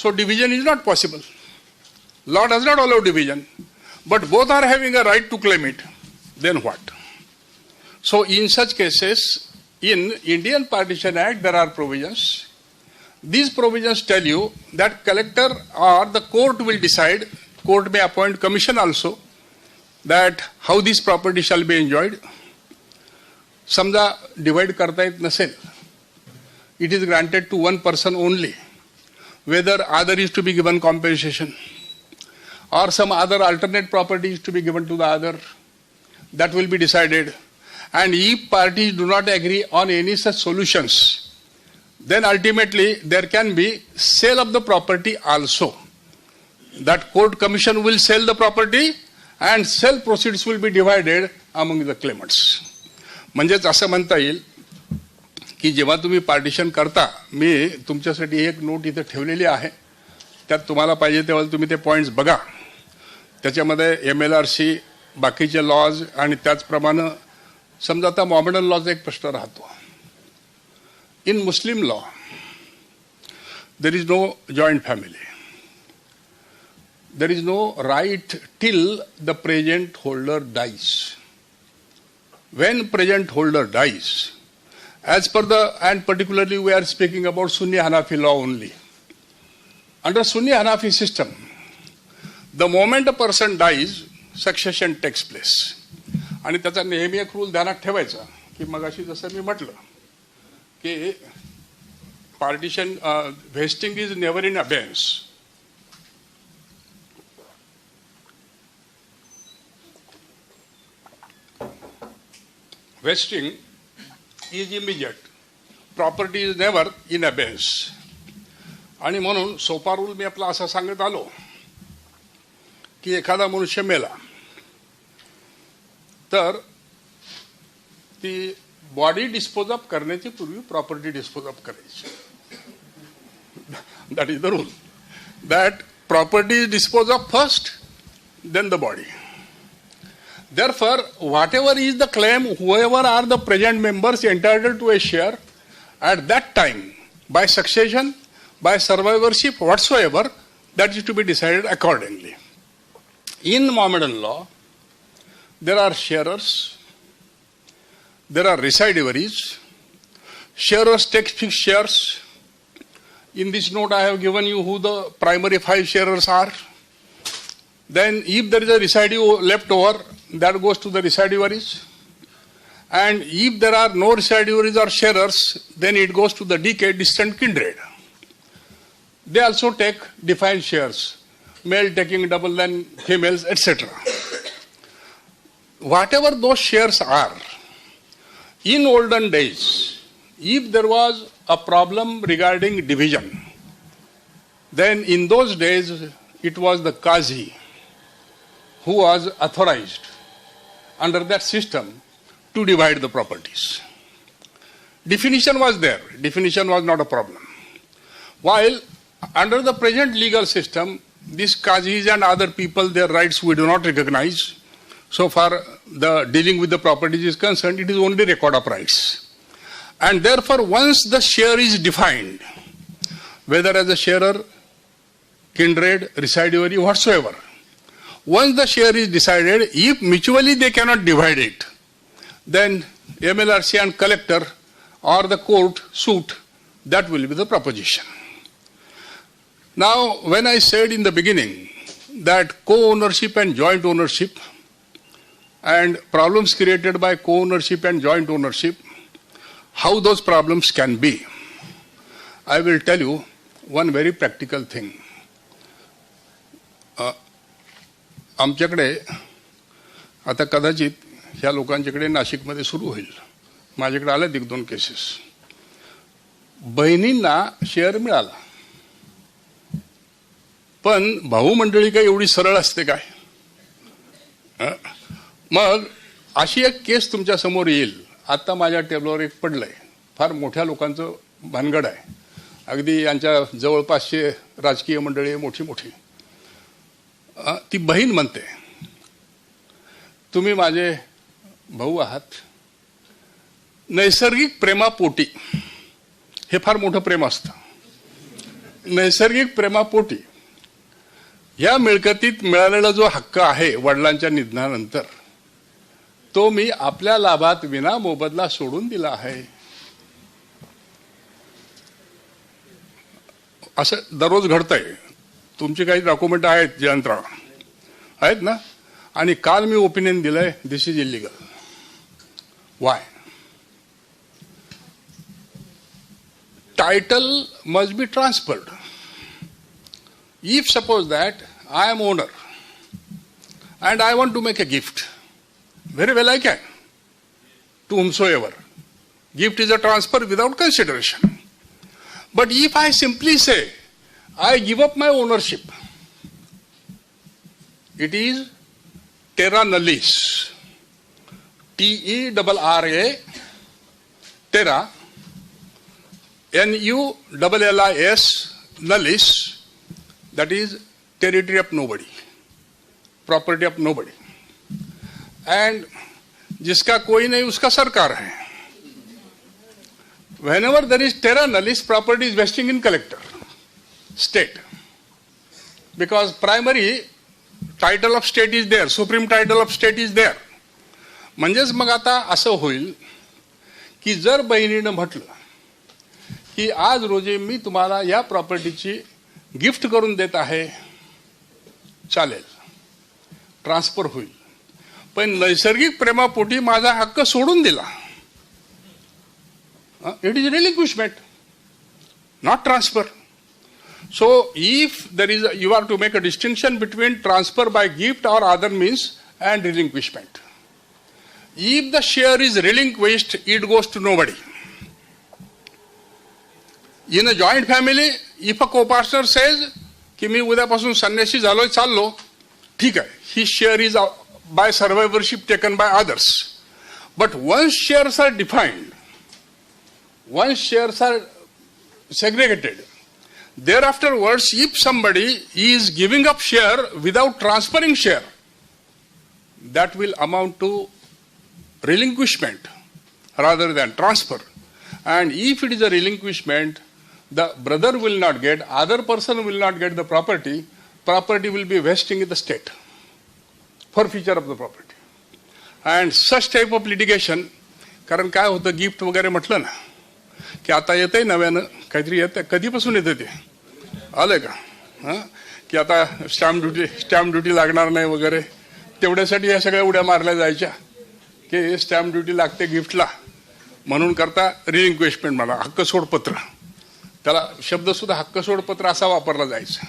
So division is not possible. Law does not allow division. But both are having a right to claim it. Then what? So in such cases, in Indian Partition Act, there are provisions. These provisions tell you that collector or the court will decide, court may appoint commission also, that how this property shall be enjoyed. Samja divide karta yet nasil, it is granted to one person only, whether other is to be given compensation or some other alternate property is to be given to the other, that will be decided. And if parties do not agree on any such solutions, then ultimately there can be sale of the property also. that court commission will sell the property and sale proceeds will be divided among the claimants. म्हणजेच असं म्हणता येईल की जेव्हा तुम्ही partition करता, मी तुमच्यासाठी एक नोट इथे ठेवलेली आहे, त्यात तुम्हाला पाहिजे तेव्हा तुम्ही ते पॉईंट्स बघा. त्याच्यामध्ये MLRC, बाकीचे लॉज आणि त्याचप्रमाणे समजा आता मॉमडन लॉचा एक प्रश्न राहतो. In Muslim law there is no joint family. There is no right till the present holder dies. When present holder dies, as per the, and particularly we are speaking about Sunni Hanafi law only. Under Sunni Hanafi system, the moment a person dies, succession takes place. आणि त्याचा नेहमी एक rule ध्यानात ठेवायचा की मगाशी जसं मी म्हटलं की partition vesting is never in abeyance. Vesting is immediate. Property is never in abeyance. आणि म्हणून सोपा रूल मी आपला असा सांगत आलो की एखादा मनुष्य मेला तर ती बॉडी डिस्पोज ऑफ करण्याची पूर्वी प्रॉपर्टी डिस्पोज ऑफ करायची. That is the rule. That property is disposed of first, then the body. Therefore, whatever is the claim, whoever are the present members entitled to a share at that time, by succession, by survivorship, whatsoever, that is to be decided accordingly. In Mohammedan law, there are sharers, there are residuaries. Sharers take fixed shares. In this note, I have given you who the primary 5 sharers are. Then, if there is a residue left over, that goes to the residuaries. And if there are no residuaries or sharers, then it goes to the decayed distant kindred. They also take defined shares, male taking double than females, etc. Whatever those shares are, in olden days, if there was a problem regarding division, then in those days it was the Qazi who was authorized under that system to divide the properties. Definition was there. Definition was not a problem. While under the present legal system, these Qazis and other people, their rights we do not recognize. So far the dealing with the properties is concerned, it is only record of rights. And therefore, once the share is defined, whether as a sharer, kindred, residuary, whatsoever, once the share is decided, if mutually they cannot divide it, then MLRC and collector or the court suit, that will be the proposition. Now, when I said in the beginning that co-ownership and joint ownership and problems created by co-ownership and joint ownership, how those problems can be, I will tell you one very practical thing. आमच्याकडे आता कदाचित ह्या लोकांच्याकडे नाशिकमध्ये सुरू होईल, माझ्याकडे आल्या 1-2 cases. बहिणींना शेअर मिळाला, पण भाऊ मंडळी काय एवढी सरळ असते काय? मग अशी एक केस तुमच्या समोर येईल. आता माझ्या टेबलवर एक पडलंय, फार मोठ्या लोकांचं भानगड आहे, अगदी यांच्या जवळपासचे राजकीय मंडळी मोठी मोठी. ती बहीण म्हणते, तुम्ही माझे भाऊ आहात, नैसर्गिक प्रेमापोटी, हे फार मोठं प्रेम असतं, नैसर्गिक प्रेमापोटी या मिळकतीत मिळालेला जो हक्क आहे वडिलांच्या निधनानंतर, तो मी आपल्या लाभात विना मोबदला सोडून दिला आहे. असं दररोज घडतंय. तुमची काही डॉक्युमेंट आहेत, जे यंत्रणा आहेत ना, आणि काल मी ओपिनियन दिलंय, this is illegal. Y? Title must be transferred. If suppose that I am owner and I want to make a gift, very well I can, to whomsoever. Gift is a transfer without consideration. But if I simply say, I give up my ownership It is terra nullis. Terra, terra, nullis, nullis, that is territory of nobody, property of nobody. And जिसका कोई नहीं उसका सरकार है. Whenever there is terra nullis, property is vesting in collector, state. Because primary title of state is there, supreme title of state is there. म्हणजेच मग आता असं होईल की जर बहिणीनं म्हटलं की आज रोजी मी तुम्हाला या प्रॉपर्टीची गिफ्ट करून देत आहे, चालेल, ट्रान्सफर होईल. पण नैसर्गिक प्रेमापोटी माझा हक्क सोडून दिला, it is relinquishment, not transfer. So if there is you are to make a distinction between transfer by gift or other means and relinquishment. If the share is relinquished, it goes to nobody. In a joint family, if a co-partner says कि मी उद्यापासून संन्यासी झालोय, चाललो, ठीक आहे, his share is by survivorship taken by others. But once shares are defined, once shares are segregated, thereafterwards, if somebody is giving up share without transferring share, that will amount to relinquishment rather than transfer. And if it is a relinquishment, the brother will not get, other person will not get the property, property will be vesting in the state, forfeiture of the property. And such type of litigation, कारण काय होतं, gift वगैरे म्हटलं ना की आता येतंय नव्यानं काहीतरी येतंय, कधीपासून येतं ते आलंय का, की आता स्टॅम्प ड्युटी लागणार नाही वगैरे, तेवढ्यासाठी या सगळ्या उड्या मारल्या जायच्या की स्टॅम्प ड्युटी लागते गिफ्टला म्हणून करता रिलिंक्विशमेंट म्हणा, हक्क सोडपत्र, त्याला शब्द सुद्धा हक्क सोडपत्र असा वापरला जायचा.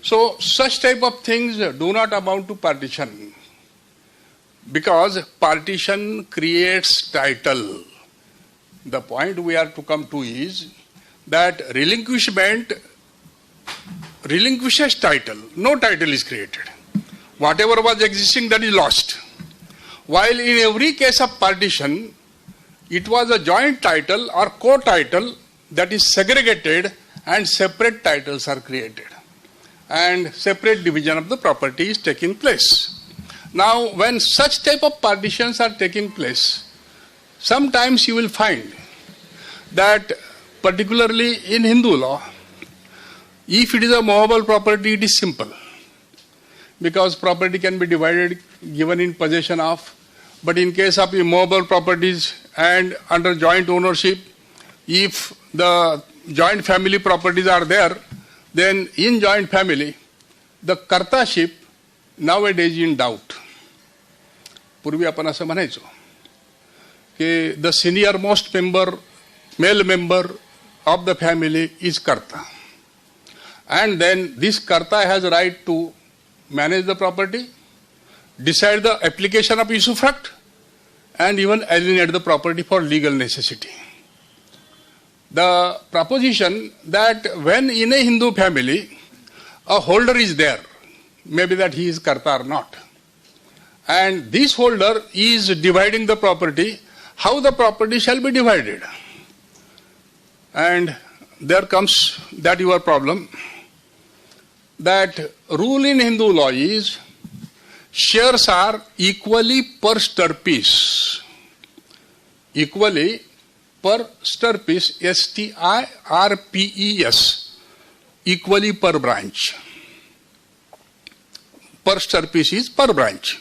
So such type of things do not amount to partition, because partition creates title. The point we are to come to is that relinquishment relinquishes title. No title is created. Whatever was existing, that is lost. While in every case of partition, it was a joint title or co-title that is segregated and separate titles are created. And separate division of the property is taking place. Now, when such type of partitions are taking place, sometimes you will find that particularly in Hindu law, if it is a movable property, it is simple. Because property can be divided, given in possession of. But in case of immovable properties and under joint ownership, if the joint family properties are there, then in joint family, the kartaship nowadays in doubt. पूर्वी आपण असं म्हणायचो की the senior most member, male member of the family is कर्ता, and then this karta has a right to manage the property, decide the application of usufruct, and even alienate the property for legal necessity. The proposition that when in a Hindu family a holder is there, maybe that he is karta or not, and this holder is dividing the property, how the property shall be divided? And there comes that your problem. That rule in Hindu law is shares are equally per stirpiece. Equally per stirpiece, STIRPES, equally per branch. Per stirpiece is per branch.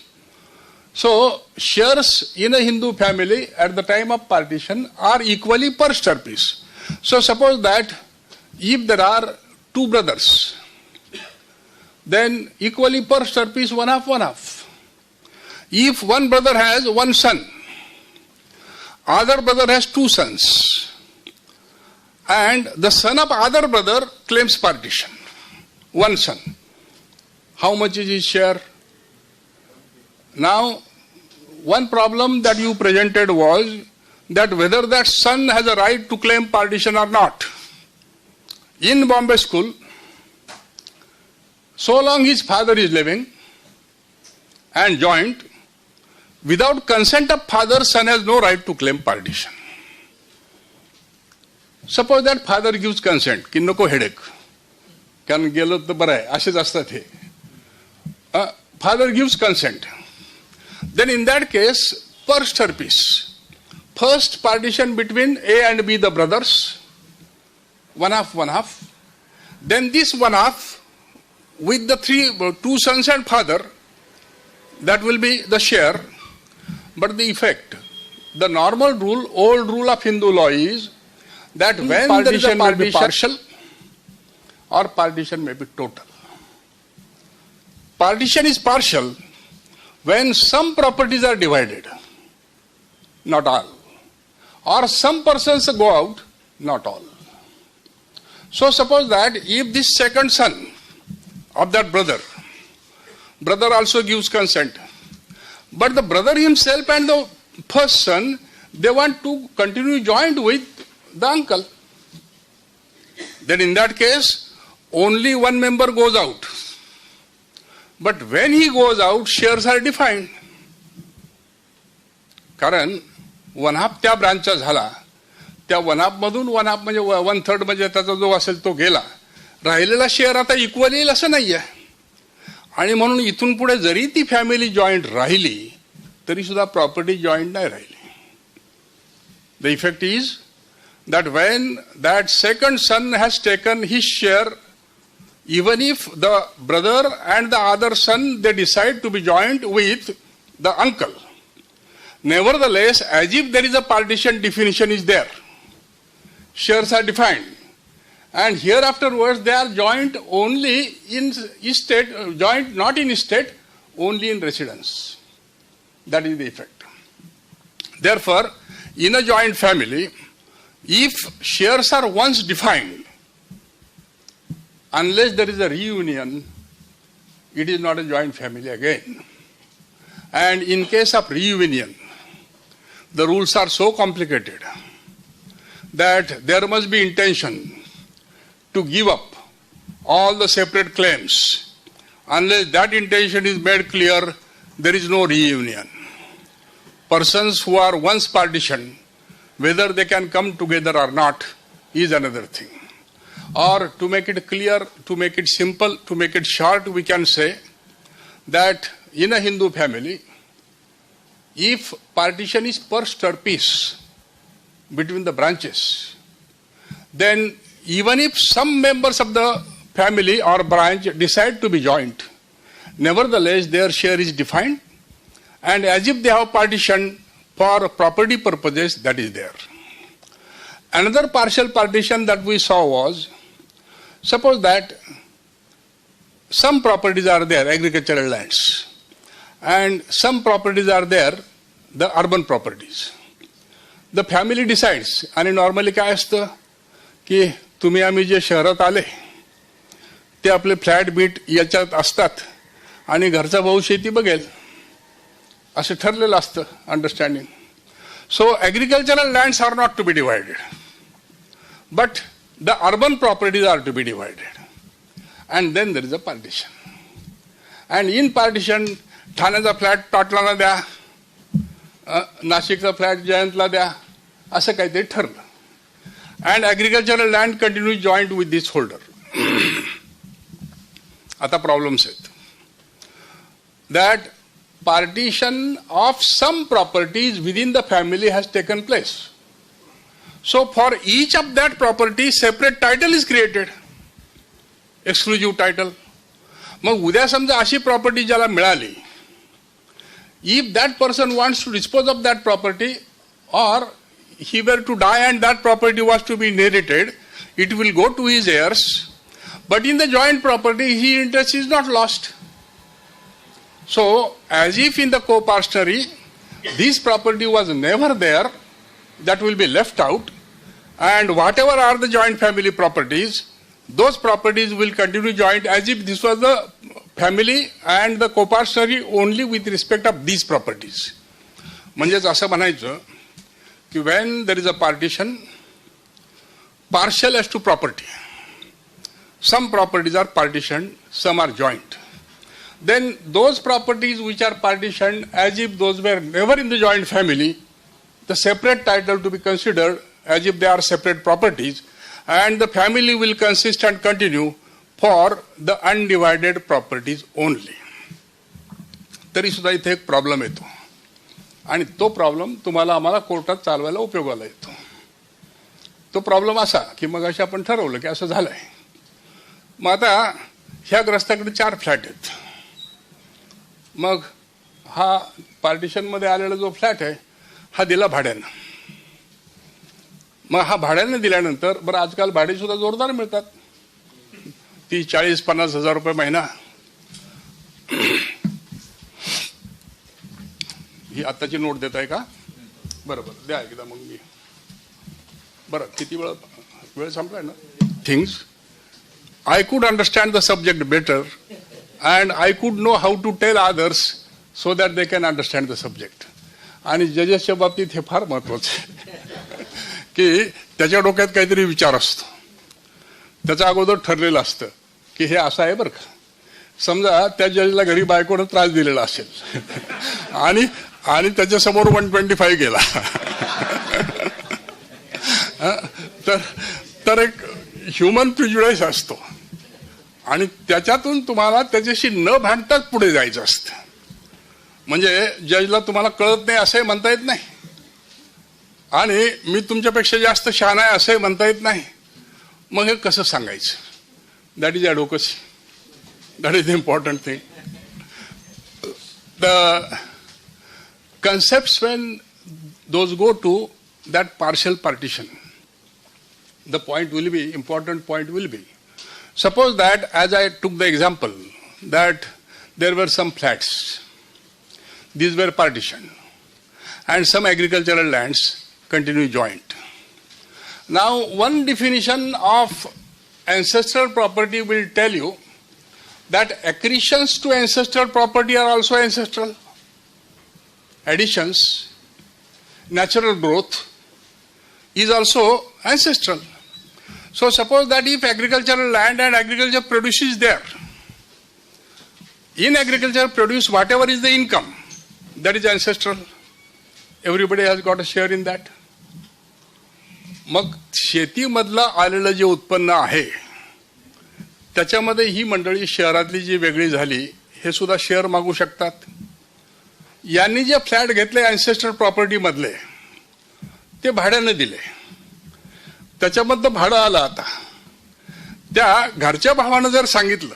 So, shares in a Hindu family at the time of partition are equally per stirpiece. So, suppose that if there are two brothers, then equally per stirpiece, one half. If one brother has one son, other brother has two sons, and the son of other brother claims partition, one son, how much is his share? Now, one problem that you presented was that whether that son has a right to claim partition or not. In Bombay school, so long his father is living, and joint, without consent of father, son has no right to claim partition. Suppose that father gives consent, की नको headache, कारण गेलो तर बरं आहे, असेच असतात हे. Father gives consent. Then in that case, per stirpiece, first partition between A and B, the brothers, one half. Then this one half with the two sons and father, that will be the share. But the effect, the normal rule, old rule of Hindu law is that when partition may be partial or partition may be total. Partition is partial when some properties are divided, not all, or some persons go out, not all. So suppose that if this second son of that brother also gives consent, but the brother himself and the first son, they want to continue joint with the uncle, then in that case, only one member goes out. But when he goes out, shares are defined. कारण one half त्या ब्रांचचा झाला, त्या one half मधून one half म्हणजे 1/3 म्हणजे त्याचा जो असेल तो गेला, राहिलेला शेअर आता इक्वल येईल असं नाहीये. आणि म्हणून इथून पुढे जरी ती फॅमिली जॉईंट राहिली तरी सुद्धा प्रॉपर्टी जॉईंट नाही राहिली. The effect is that when that second son has taken his share, even if the brother and the other son, they decide to be joined with the uncle, nevertheless, as if there is a partition definition is there, shares are defined, and hereafterwards they are joint only in estate, joint not in estate, only in residence. That is the effect. Therefore, in a joint family, if shares are once defined, unless there is a reunion, it is not a joint family again. And in case of reunion, the rules are so complicated that there must be intention to give up all the separate claims. Unless that intention is made clear, there is no reunion. Persons who are once partitioned, whether they can come together or not is another thing. Or to make it clear, to make it simple, to make it short, we can say that in a Hindu family, if partition is per stirpiece between the branches, then even if some members of the family or branch decide to be joint, nevertheless their share is defined, and as if they have partitioned for property purposes, that is there. Another partial partition that we saw was, suppose that some properties are there, agricultural lands, and some properties are there, the urban properties. The family decides, आणि normally काय असतं की तुम्ही आम्ही जे शहरात आले ते आपले फ्लॅट बीट याच्यात असतात आणि घरचा भाऊ शेती बघेल असं ठरलेलं असतं, understanding. So agricultural lands are not to be divided, but the urban properties are to be divided, and then there is a partition. And in partition ठाण्याचा फ्लॅट टाटलाला द्या, नाशिकचा फ्लॅट जयंतला द्या, असं काहीतरी ठरलं. And agricultural land continue joint with this holder. आता प्रॉब्लेम्स आहेत. That partition of some properties within the family has taken place. So for each of that property, separate title is created, exclusive title. मग उद्या समजा अशी property ज्याला मिळाली, if that person wants to dispose of that property or he were to die and that property was to be inherited, it will go to his heirs, but in the joint property his interest is not lost. So, as if in the co-partnery, this property was never there, that will be left out, and whatever are the joint family properties, those properties will continue joint as if this was the family and the co-partnery only with respect of these properties. म्हणजेच असं म्हणायचं की when there is a partition, partial as to property, some properties are partitioned, some are joint. then those properties which are partitioned as if those were never in the joint family, the separate title to be considered as if they are separate properties, and the family will consist and continue for the undivided properties only. तरी सुद्धा इथे एक problem येतो आणि तो problem तुम्हाला आम्हाला कोर्टात चालवायला उपयोगाला येतो. तो प्रॉब्लेम असा की मग अशी आपण ठरवलं की असं झालंय. मग आता ह्या ग्रस्ताकडे 4 फ्लॅट आहेत. मग हा पार्टिशनमध्ये आलेला जो फ्लॅट आहे हा दिला भाड्यानं. मग हा भाड्यानं दिल्यानंतर बरं आजकाल भाडे सुद्धा जोरदार मिळतात, 30-40-50 हजार रुपये महिना. ही आत्ताची नोट देत आहे का? बरोबर द्या एकदा मग मी. बरं किती वेळ संपलाय ना. Things I could understand the subject better and I could know how to tell others so that they can understand the subject. आणि जजेसच्या बाबतीत हे फार महत्वाचं आहे की त्याच्या डोक्यात काहीतरी विचार असतो, त्याचं अगोदर ठरलेलं असतं की हे असं आहे बरं का. समजा त्या जजला घरी बायकोनं त्रास दिलेला असेल आणि त्याच्यासमोर 125 गेला तर एक ह्युमन प्रिज्युडाइस असतो आणि त्याच्यातून तुम्हाला त्याच्याशी न भांडताच पुढे जायचं असतं. म्हणजे जजला तुम्हाला कळत नाही असंही म्हणता येत नाही आणि मी तुमच्यापेक्षा जास्त शहाणा आहे असंही म्हणता येत नाही. मग हे कसं सांगायचं? That is advocacy. That is the important thing. The concepts when those go to that partial partition, the point will be, important point will be, suppose that as I took the example that there were some flats, these were partitioned and some agricultural lands continue joint. Now one definition of ancestral property will tell you that accretions to ancestral property are also ancestral. Additions, natural growth is also ancestral. So suppose that if agricultural land and agriculture produce is there, in agriculture produce whatever is the income, that is ancestral. Everybody has got a share in that. मग शेतीमधलं आलेलं जे उत्पन्न आहे त्याच्यामध्ये ही मंडळी शहरातली जी वेगळी झाली हे सुद्धा share मागू शकतात. यांनी जे फ्लॅट घेतले अँसेस्ट्रल प्रॉपर्टी मधले ते भाड्याने दिले, त्याच्यामधलं भाडं आलं. आता त्या घरच्या भावानं जर सांगितलं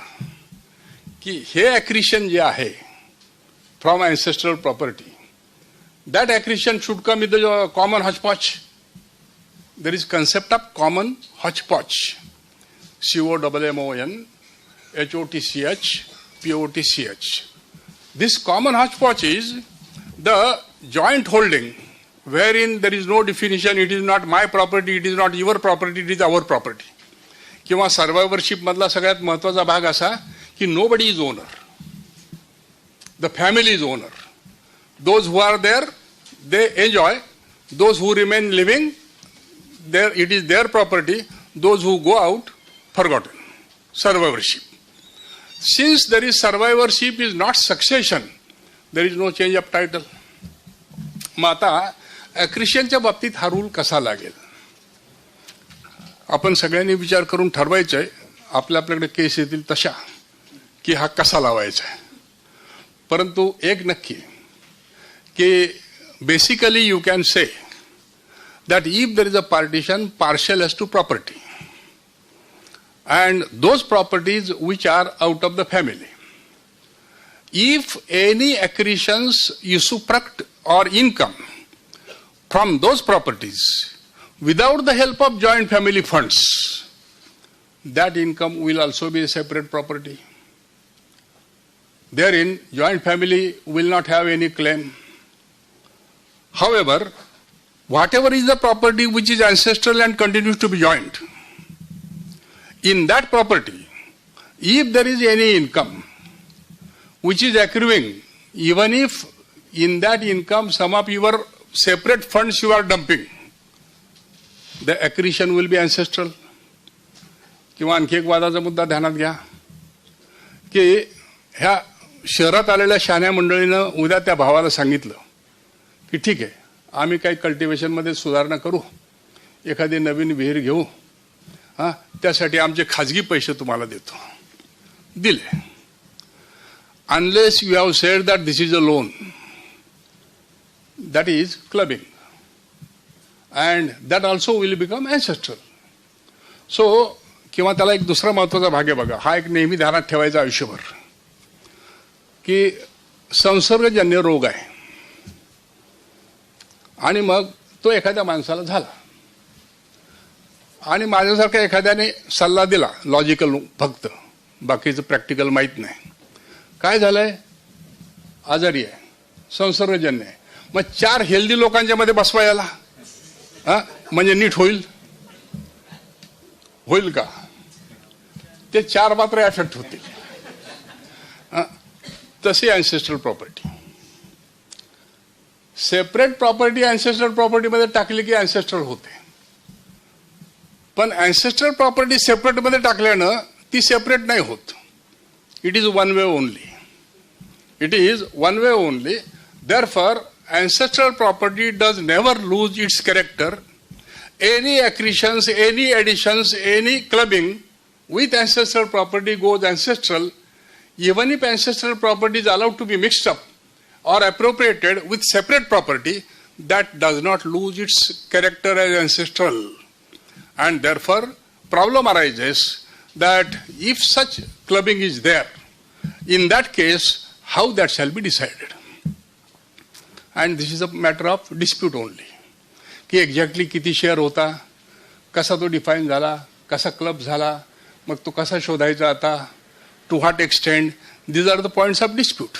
की हे ॲक्रिशन जे आहे from ancestral property, that accretion should come with the common hotchpotch. There is concept of common hotchpotch, COMMON HOTCH POTCH. This common hodgepodge is the joint holding wherein there is no definition, it is not my property, it is not your property, it is our property. किंवा सर्वायवरशिप मधला सगळ्यात महत्वाचा भाग असा की nobody is owner, the family is owner. Those who are there they enjoy, those who remain living there it is their property, those who go out forgotten. Survivorship. Since there is survivorship is not succession, there is no change of title. मग आता ॲक्रिशनच्या बाबतीत हा rule कसा लागेल आपण सगळ्यांनी विचार करून ठरवायचं आहे. आपल्याकडे केस येतील तशा की हा कसा लावायचा आहे. परंतु एक नक्की की basically you can say that if there is a partition, partial as to property, and those properties which are out of the family, if any accretions, usufruct or income from those properties without the help of joint family funds, that income will also be a separate property. Therein, joint family will not have any claim. However, whatever is the property which is ancestral and continues to be joint, in that property, if there is any income which is accruing, even if in that income some of your separate funds you are dumping, the accretion will be ancestral. किंवा आणखी एक वादाचा मुद्दा ध्यानात घ्या की ह्या शहरात आलेल्या शहाण्या मंडळीनं उद्या त्या भावाला सांगितलं की ठीक आहे, आम्ही काही कल्टिवेशनमध्ये सुधारणा करू, एखादी नवीन विहीर घेऊ, त्यासाठी आमचे खाजगी पैसे तुम्हाला देतो, दिले. Unless you have said that this is a loan, that is clubbing, and that also will become ancestral. So, किंवा त्याला एक दुसरा महत्वाचा भाग आहे बघा, हा एक नेहमी ध्यानात ठेवायचा आयुष्यभर, की संसर्गजन्य रोग आहे आणि मग तो एखाद्या माणसाला झाला आणि माझ्यासारख्या एखाद्याने सल्ला दिला, लॉजिकल फक्त, बाकीचं प्रॅक्टिकल माहीत नाही, काय झालंय, आजारी आहे, संसर्गजन्य आहे, मग 4 हेल्दी लोकांच्या मध्ये बसवा याला, म्हणजे नीट होईल का? ते 4 मात्र एफेक्ट होतील. तशी ancestral property, separate property ancestral प्रॉपर्टीमध्ये टाकली की अँसेस्ट्रल होते, पण अँसेस्ट्रल प्रॉपर्टी सेपरेटमध्ये टाकल्यानं ती सेपरेट नाही होत. It is one way only. It is one way only. Therefore, ancestral property does never lose its character. Any accretions, any additions, any clubbing with ancestral property goes ancestral. Even if ancestral property is allowed to be mixed up or appropriated with separate property, that does not lose its character as ancestral. And therefore, problem arises that if such clubbing is there, in that case, how that shall be decided. And this is a matter of dispute only. की exactly किती share होता, कसा तो define झाला, कसा club झाला, मग तो कसा शोधायचा आता, to what extent, these are the points of dispute.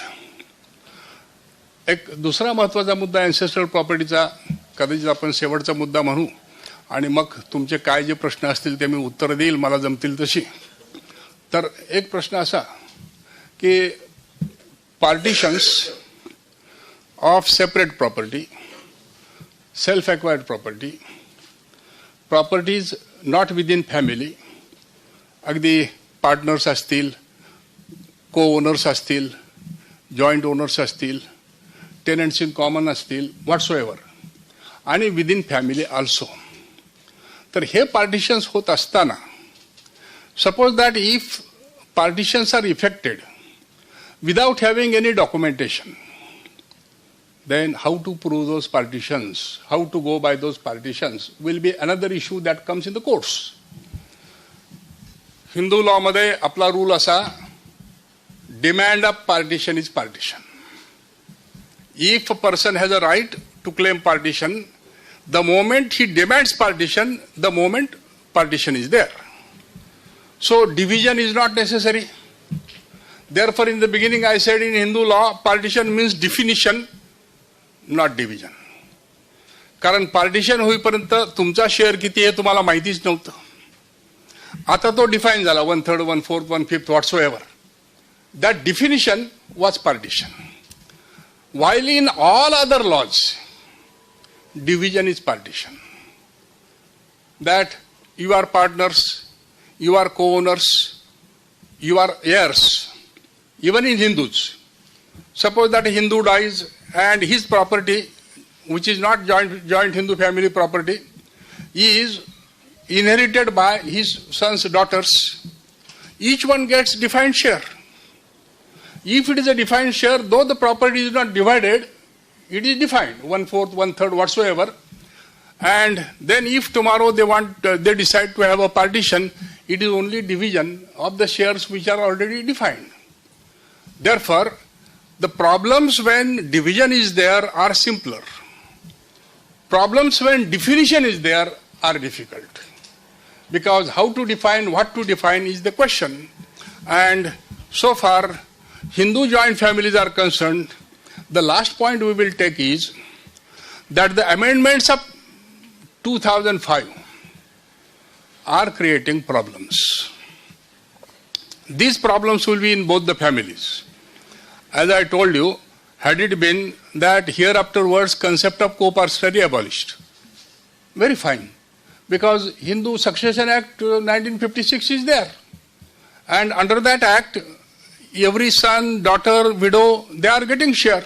एक दुसरा महत्वाचा मुद्दा अँसेस्ट्रल प्रॉपर्टीचा, कदाचित आपण शेवटचा मुद्दा म्हणू, आणि मग तुमचे काय जे प्रश्न असतील ते मी उत्तर देईल मला जमतील तशी. तर एक प्रश्न असा की partitions of separate property, self-acquired property, properties not within family, अगदी पार्टनर्स असतील, co-owners असतील, joint owners असतील, tenants in common असतील, whatsoever, आणि within family also. तर हे partitions होत असताना, suppose that if partitions are effected without having any documentation, then how to prove those partitions, how to go by those partitions will be another issue that comes in the courts. Hindu law मध्ये आपला rule असा, demand of partition is partition. If a person has a right to claim partition, the moment he demands partition, the moment partition is there. So division is not necessary. Therefore, in the beginning I said in Hindu law, partition means definition, not division. कारण partition होईपर्यंत तुमचा share किती आहे तुम्हाला माहितीच नव्हतं. आता तो डिफाईन झाला, 1/3, 1/4, 1/5, whatsoever. That definition was partition. While in all other laws, division is partition. That you are partners, you are co-owners, you are heirs. Even in Hindus, suppose that a Hindu dies and his property, which is not joint Hindu family property, is inherited by his son's daughters. Each one gets defined share. If it is a defined share, though the property is not divided, it is defined, 1/4, 1/3, whatsoever. And then if tomorrow they decide to have a partition, it is only division of the shares which are already defined. Therefore, the problems when division is there are simpler. Problems when definition is there are difficult. Because how to define, what to define is the question. And so far, Hindu joint families are concerned, the last point we will take is that the amendments of 2005 are creating problems. These problems will be in both the families. As I told you, had it been that here afterwards concept of co-partnership abolished, very fine, because Hindu Succession Act 1956 is there, and under that act every son, daughter, widow, they are getting share.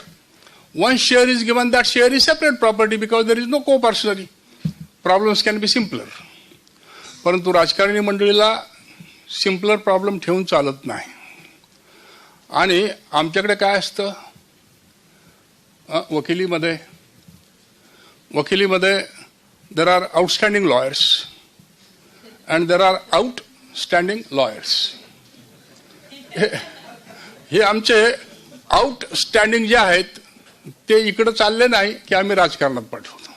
One share is given, that share is separate property because there is no co-personary. Problems can be simpler. परंतु राजकारणी मंडळीला simpler problem ठेवून चालत नाही. आणि आमच्याकडे काय असतं वकिलीमध्ये there are outstanding lawyers and there are outstanding lawyers. हे आमचे आउटस्टँडिंग जे आहेत ते इकडे चालले नाही की आम्ही राजकारणात पाठवतो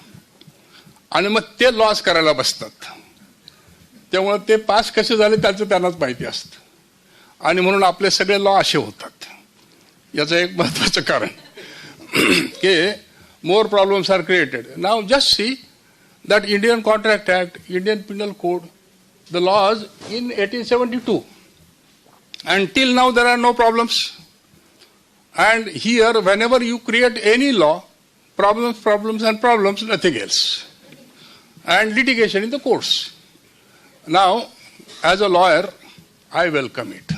आणि मग ते लॉस करायला बसतात. त्यामुळे ते पास कसे झाले त्याचं त्यांनाच माहिती असतं आणि म्हणून आपले सगळे लॉ असे होतात. याचं एक महत्वाचं कारण की more problems are created. Now just see that Indian Contract Act, Indian Penal Code, the laws in 1872. And till now there are no problems. And here whenever you create any law, problems, nothing else. And litigation in the courts. Now, as a lawyer, I welcome it.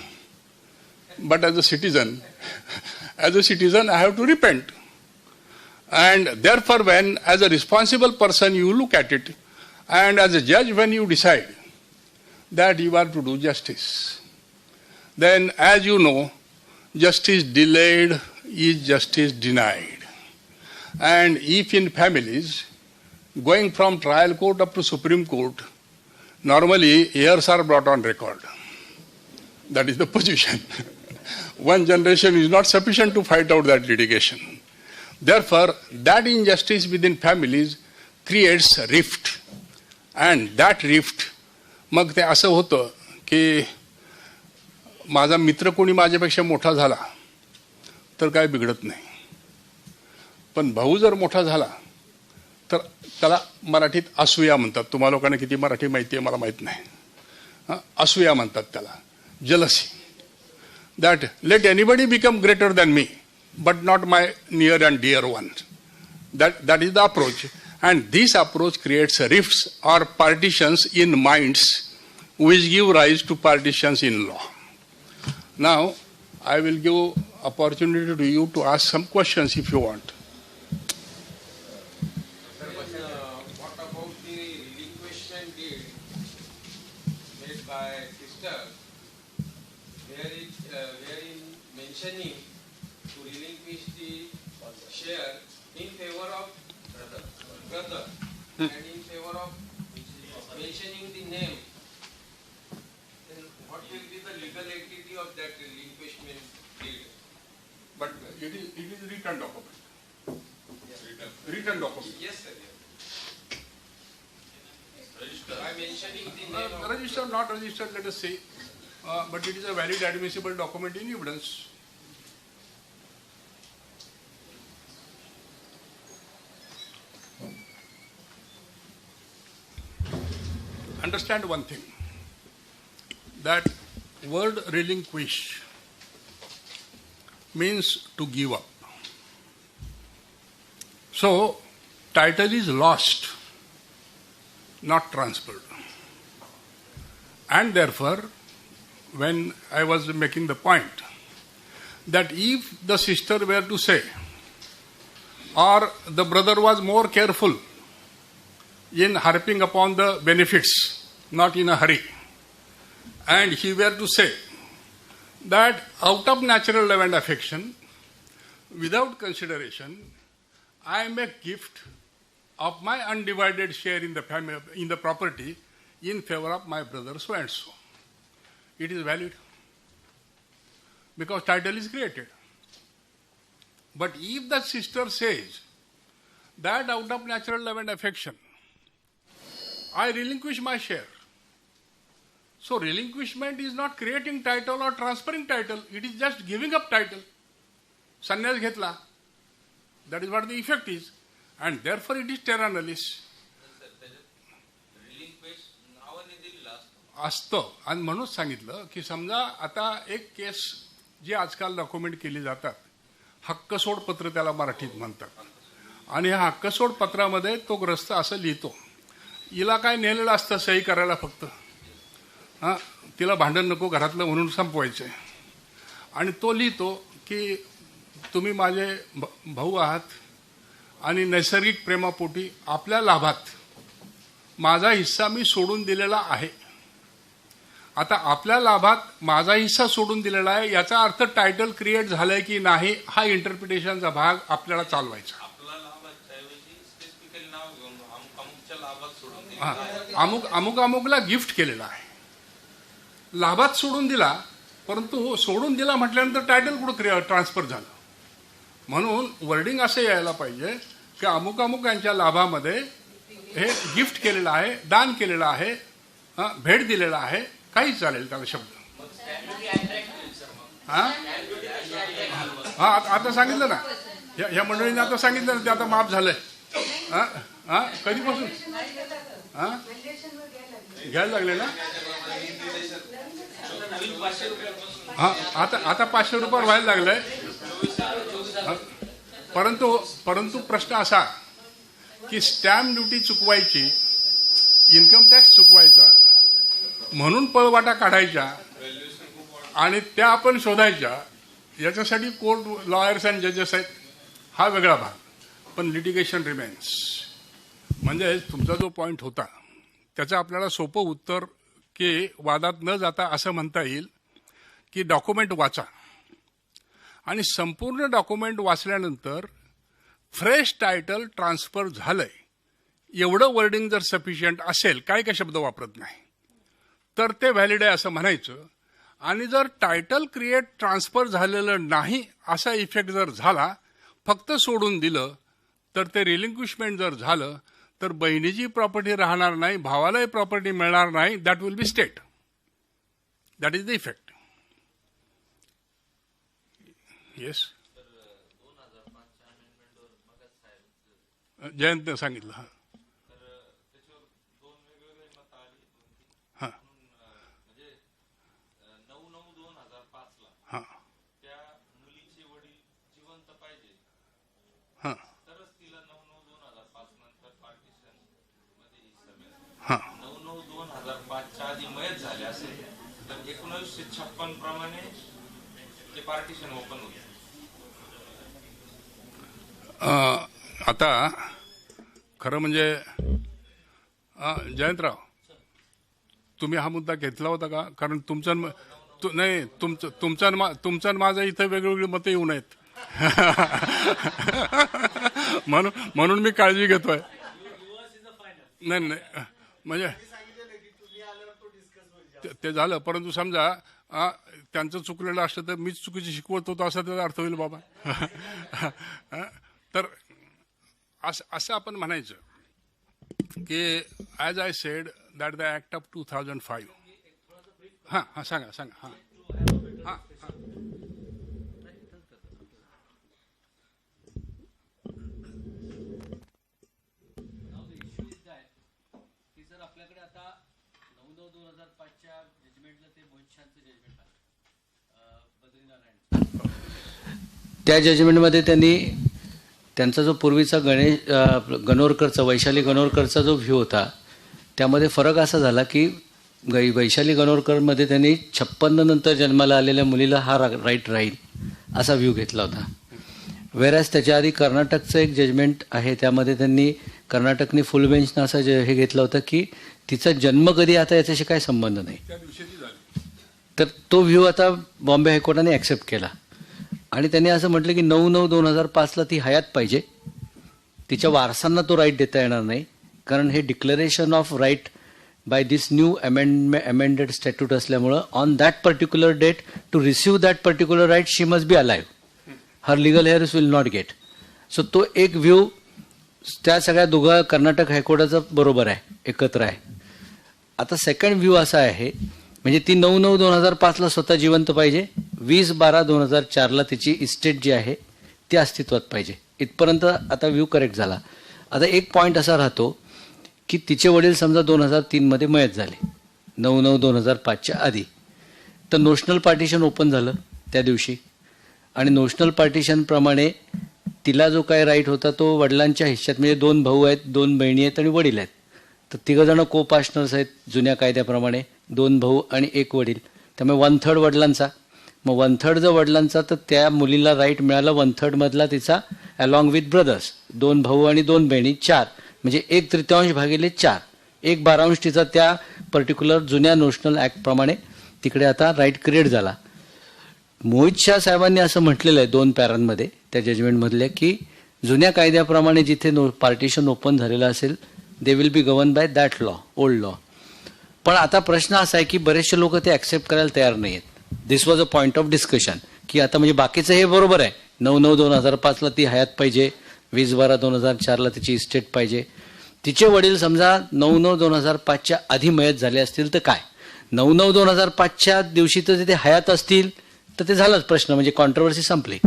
But as a citizen, I have to repent. And therefore, when as a responsible person you look at it, and as a judge when you decide that you are to do justice, then as you know, justice delayed is justice denied. And if in families, going from trial court up to Supreme Court, normally heirs are brought on record. That is the position. One generation is not sufficient to fight out that litigation. Therefore, that injustice within families creates a rift. And that rift, मग ते असं होतं की माझा मित्र कोणी माझ्यापेक्षा मोठा झाला तर काय बिघडत नाही, पण भाऊ जर मोठा झाला तर त्याला मराठीत असूया म्हणतात. तुम्हा लोकांना किती मराठी माहिती आहे मला माहित नाही. असूया म्हणतात त्याला, jealousy. That let anybody become greater than me, but not my near and dear one. That is the approach. And this approach creates rifts or partitions in minds which give rise to partitions in law. Now, I will give opportunity to you to ask some questions if you want. What about the relinquishment deed made by sister, wherein mentioning to relinquish the share in favor of brother and in favor of mentioning the name, then what will be the legal entity of that relinquishment deed? But it is written document. Yes. Written document. Yes, sir. Register. By mentioning the name of Registered, not registered, let us say. But it is a valid admissible document in evidence. Understand one thing, that word relinquish means to give up. So, title is lost, not transferred. And therefore, when I was making the point that if the sister were to say, or the brother was more careful in harping upon the benefits, not in a hurry, and he were to say that out of natural love and affection, without consideration, I make gift of my undivided share in the family, in the property, in favor of my brother so and so. It is valid because title is created. But if the sister says that out of natural love and affection, I relinquish my share. So relinquishment is not creating title or transferring title. It is just giving up title. Sannyas ghetla. That is what the effect is. And therefore it is terra nullius. असतं. आणि म्हणूनच सांगितलं की समजा आता एक case जी आजकाल document केली जातात, हक्कसोड पत्र त्याला मराठीत म्हणतात. आणि ह्या हक्कसोड पत्रामध्ये तो ग्रस्त असं लिहितो, हिला काय नेलेलं असतं सही करायला फक्त, तिला भांडण नको घरातलं म्हणून संपवायचंय. आणि तो लिहितो की तुम्ही माझे भाऊ आहात आणि नैसर्गिक प्रेमापोटी आपल्या लाभात माझा हिस्सा मी सोडून दिलेला आहे. आता आपल्या लाभात माझा हिस्सा सोडून दिलेला आहे याचा अर्थ टायटल क्रिएट झालंय की नाही हा इंटरप्रिटेशनचा भाग आपल्याला चालवायचा. आपला लाभाच्याऐवजी स्पेसिफिकली नाव घेऊन अमुकच्या लाभात सोडून दिलं. अमुकला गिफ्ट केलेला आहे, लाभात सोडून दिला, परंतु सोडून दिला म्हटल्यानंतर टायटल कुठं ट्रान्सफर झालं. म्हणून वर्डिंग असं यायला पाहिजे की अमुक यांच्या लाभामध्ये हे गिफ्ट केलेलं आहे, दान केलेलं आहे, भेट दिलेला आहे, काही चालेल त्याला शब्द. आता सांगितलं ना, ह्या मंडळीने आता सांगितलं ना, ते आता माफ झालंय. कधीपासून घ्यायला लागले ना. आता 500 रुपये व्हायला लागलंय. परंतु प्रश्न असा की स्टॅम्प ड्युटी चुकवायची, इन्कम टॅक्स चुकवायचा म्हणून पळवाटा काढायच्या आणि त्या आपण शोधायच्या, याच्यासाठी कोर्ट लॉयर्स अँड जजेस आहेत, हा वेगळा भाग. पण लिटिगेशन रिमेन्स. म्हणजे तुमचा जो पॉईंट होता त्याचं आपल्याला सोपं उत्तर की वादात न जाता असं म्हणता येईल की डॉक्युमेंट वाचा आणि संपूर्ण डॉक्युमेंट वाचल्यानंतर फ्रेश टायटल ट्रान्सफर झालंय एवढं वर्डिंग जर सफिशियंट असेल, काय काय शब्द वापरत नाही, तर ते व्हॅलिड आहे असं म्हणायचं. आणि जर टायटल क्रिएट ट्रान्सफर झालेलं नाही असा इफेक्ट जर झाला, फक्त सोडून दिलं, तर ते रिलिंक्विशमेंट जर झालं तर बहिणीची प्रॉपर्टी राहणार नाही, भावालाही प्रॉपर्टी मिळणार नाही. That will be state. That is the effect. Yes, जयंतने सांगितलं. हां हां हां हां हां 9/9/2005च्या आधी मयत झाले असेल तर 1956 प्रमाणे ते पार्टिशन ओपन होते. आता खरं म्हणजे जयंतराव, तुम्ही हा मुद्दा घेतला होता का? कारण नाही तुमचं आणि माझं इथं वेगवेगळी मतं येऊ नयेत. म्हणून मी काळजी घेतोय. नाही म्हणजे ते झालं, परंतु समजा त्यांचं चुकलेलं असलं तर मीच चुकीची शिकवत होतो असा त्याचा अर्थ होईल बाबा. तर असं आपण म्हणायचं की as I said that the act of 2005. हां सांगा. हां हां आपल्याकडे आता 9/9/2005च्या जजमेंटला ते मोहितशांचं जजमेंट आलं बद्रीनारायण. त्या जजमेंटमध्ये त्यांनी त्यांचा जो पूर्वीचा गणोरकरचा वैशाली गणोरकरचा जो व्ह्यू होता त्यामध्ये फरक असा झाला की वैशाली गणोरकरमध्ये त्यांनी 56 नंतर जन्माला आलेल्या मुलीला हा राईट राहील असा व्ह्यू घेतला होता. वेरॅज त्याच्या आधी कर्नाटकचं एक जजमेंट आहे, त्यामध्ये त्यांनी कर्नाटकने फुल बेंचनं असं हे घेतलं होतं की तिचा जन्म कधी आता याच्याशी काय संबंध नाही. तर तो व्ह्यू आता बॉम्बे हायकोर्टाने ॲक्सेप्ट केला आणि त्यांनी असं म्हटलं की 9/9/2005ला ती हयात पाहिजे, तिच्या वारसांना तो राईट देता येणार नाही, कारण हे declaration of right by this new amended statute असल्यामुळं on that particular date to receive that particular right she must be alive, her legal heirs will not get. So तो एक व्ह्यू त्या सगळ्या दोघा कर्नाटक हायकोर्टाचा बरोबर आहे, एकत्र आहे. आता सेकंड व्ह्यू असा आहे म्हणजे ती 9/9/2005ला स्वतः जिवंत पाहिजे, 20/12/2004ला तिची इस्टेट जी आहे ती अस्तित्वात पाहिजे. इथपर्यंत आता व्ह्यू करेक्ट झाला. आता एक पॉईंट असा राहतो की तिचे वडील समजा 2003मध्ये मयत झाले 9/9/2005च्या आधी, तर नोशनल पार्टिशन ओपन झालं त्या दिवशी आणि नोशनल पार्टिशनप्रमाणे तिला जो काय राईट होता तो वडिलांच्या हिश्श्यात, म्हणजे 2 भाऊ आहेत, 2 बहिणी आहेत आणि वडील आहेत, तर 3 जण को पार्टनर्स आहेत जुन्या कायद्याप्रमाणे, 2 भाऊ आणि 1 वडील, त्यामुळे 1/3 वडिलांचा, मग 1/3 जर वडिलांचा तर त्या मुलीला राईट मिळाला 1/3 मधला तिचा अलॉंग विथ ब्रदर्स, 2 भाऊ आणि 2 बहिणी 4, म्हणजे 1/3 भागिले 4, 1/12 तिचा त्या पर्टिक्युलर जुन्या नॅशनल ऍक्ट प्रमाणे तिकडे आता राईट क्रिएट झाला. मोहित शाह साहेबांनी असं म्हटलेलं आहे 2 पॅरांमध्ये त्या जजमेंटमधल्या की जुन्या कायद्याप्रमाणे जिथे पार्टिशन ओपन झालेलं असेल they will be govern by that law, old law. पण आता प्रश्न असा आहे की बरेचसे लोक ते ऍक्सेप्ट करायला तयार नाही आहेत. This was a point of discussion की आता म्हणजे बाकीचं हे बरोबर आहे, 9/9/2005 ती हयात पाहिजे, 20/12/2004 तिची इस्टेट पाहिजे. तिचे वडील समजा 9/9/2005 आधी मयत झाले असतील तर काय, 9/9/2005 दिवशी तर ते हयात असतील तर ते झालंच प्रश्न, म्हणजे कॉन्ट्रोवर्सी संपली.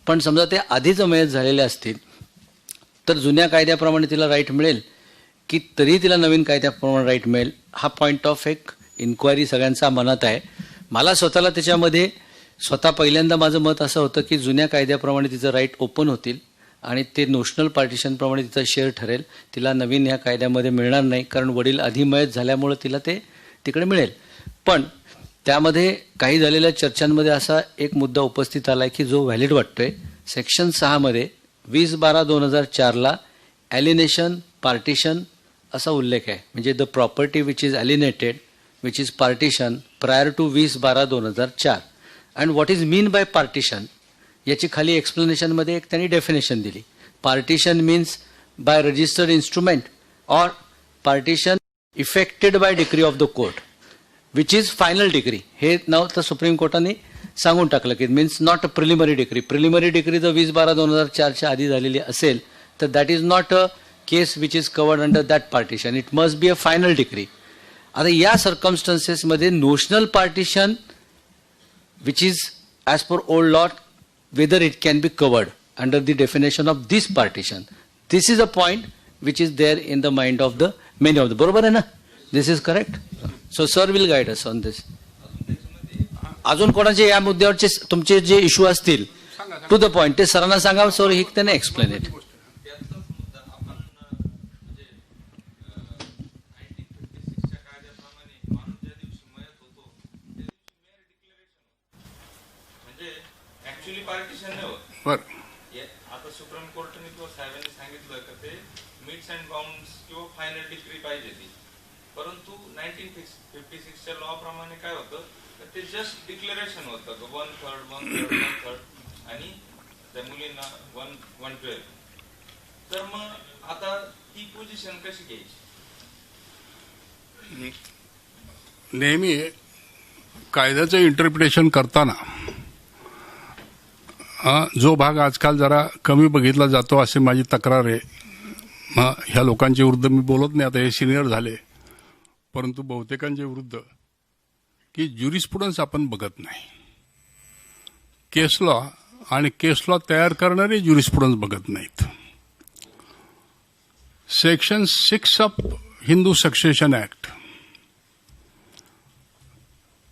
पण समजा ते आधीच मयत झालेले असतील तर जुन्या कायद्याप्रमाणे तिला राईट मिळेल की तरी तिला नवीन कायद्याप्रमाणे राईट मिळेल, हा पॉईंट ऑफ एक इन्क्वायरी सगळ्यांचा मनात आहे. मला स्वतःला त्याच्यामध्ये पहिल्यांदा माझं मत असं होतं की जुन्या कायद्याप्रमाणे तिचं राईट ओपन होतील आणि ते नोशनल पार्टिशनप्रमाणे तिचा शेअर ठरेल, तिला नवीन ह्या कायद्यामध्ये मिळणार नाही कारण वडील आधी मयत झाल्यामुळे तिला ते तिकडे मिळेल. पण त्यामध्ये काही झालेल्या चर्चांमध्ये असा एक मुद्दा उपस्थित आला आहे की जो व्हॅलिड वाटतोय. सेक्शन 6 मध्ये 20/12/2004 ॲलिनेशन पार्टिशन असा उल्लेख आहे, म्हणजे the property which is alienated which is partition prior to 20/12/2004. And what is mean by partition याची खाली एक्सप्लेनेशनमध्ये एक त्यांनी डेफिनेशन दिली. Partition means by registered instrument or partition effected by decree of the court which is final decree. हे नाव तर supreme कोर्टाने सांगून टाकलं की means not a preliminary decree. Preliminary decree जर 20/12/2004 आधी झालेली असेल तर that is not a case which is covered under that partition, it must be a final decree. आता या सर्कमस्टन्सेसमध्ये notional partition which is as per old law whether it can be covered under the definition of this partition. This is a point which is there in the mind of the many of the. बरोबर आहे ना? This is correct. So sir will guide us on this. अजून कोणाचे या मुद्द्यावरचे तुमचे जे issue असतील to the point ते सरांना सांगा, सर ही त्याने एक्सप्लेन इट. पार्टिशन नाही होत. आता सुप्रीम कोर्टाने किंवा साहेबांनी सांगितलं की ते मीट्स अँड बाउंड्स किंवा फायनल डिग्री पाहिजे ती, परंतु 1956च्या लॉ प्रमाणे काय होतं तर ते जस्ट डिक्लेरेशन होतं 1/3 आणि त्या मुलींना 1/12. तर मग आता ती पोझिशन कशी घ्यायची? नेहमी कायद्याचं इंटरप्रिटेशन करताना जो भाग आजकाल जरा कमी बघितला जातो असे माझी तक्रार आहे. ह्या लोकांच्या विरुद्ध मी बोलत नाही, आता हे सिनियर झाले, परंतु बहुतेकांच्या विरुद्ध की ज्युरिस्प्रुडन्स आपण बघत नाही. केस लॉ आणि केस लॉ तयार करणारे ज्युरिस्प्रुडन्स बघत नाहीत. Section 6 of Hindu succession act.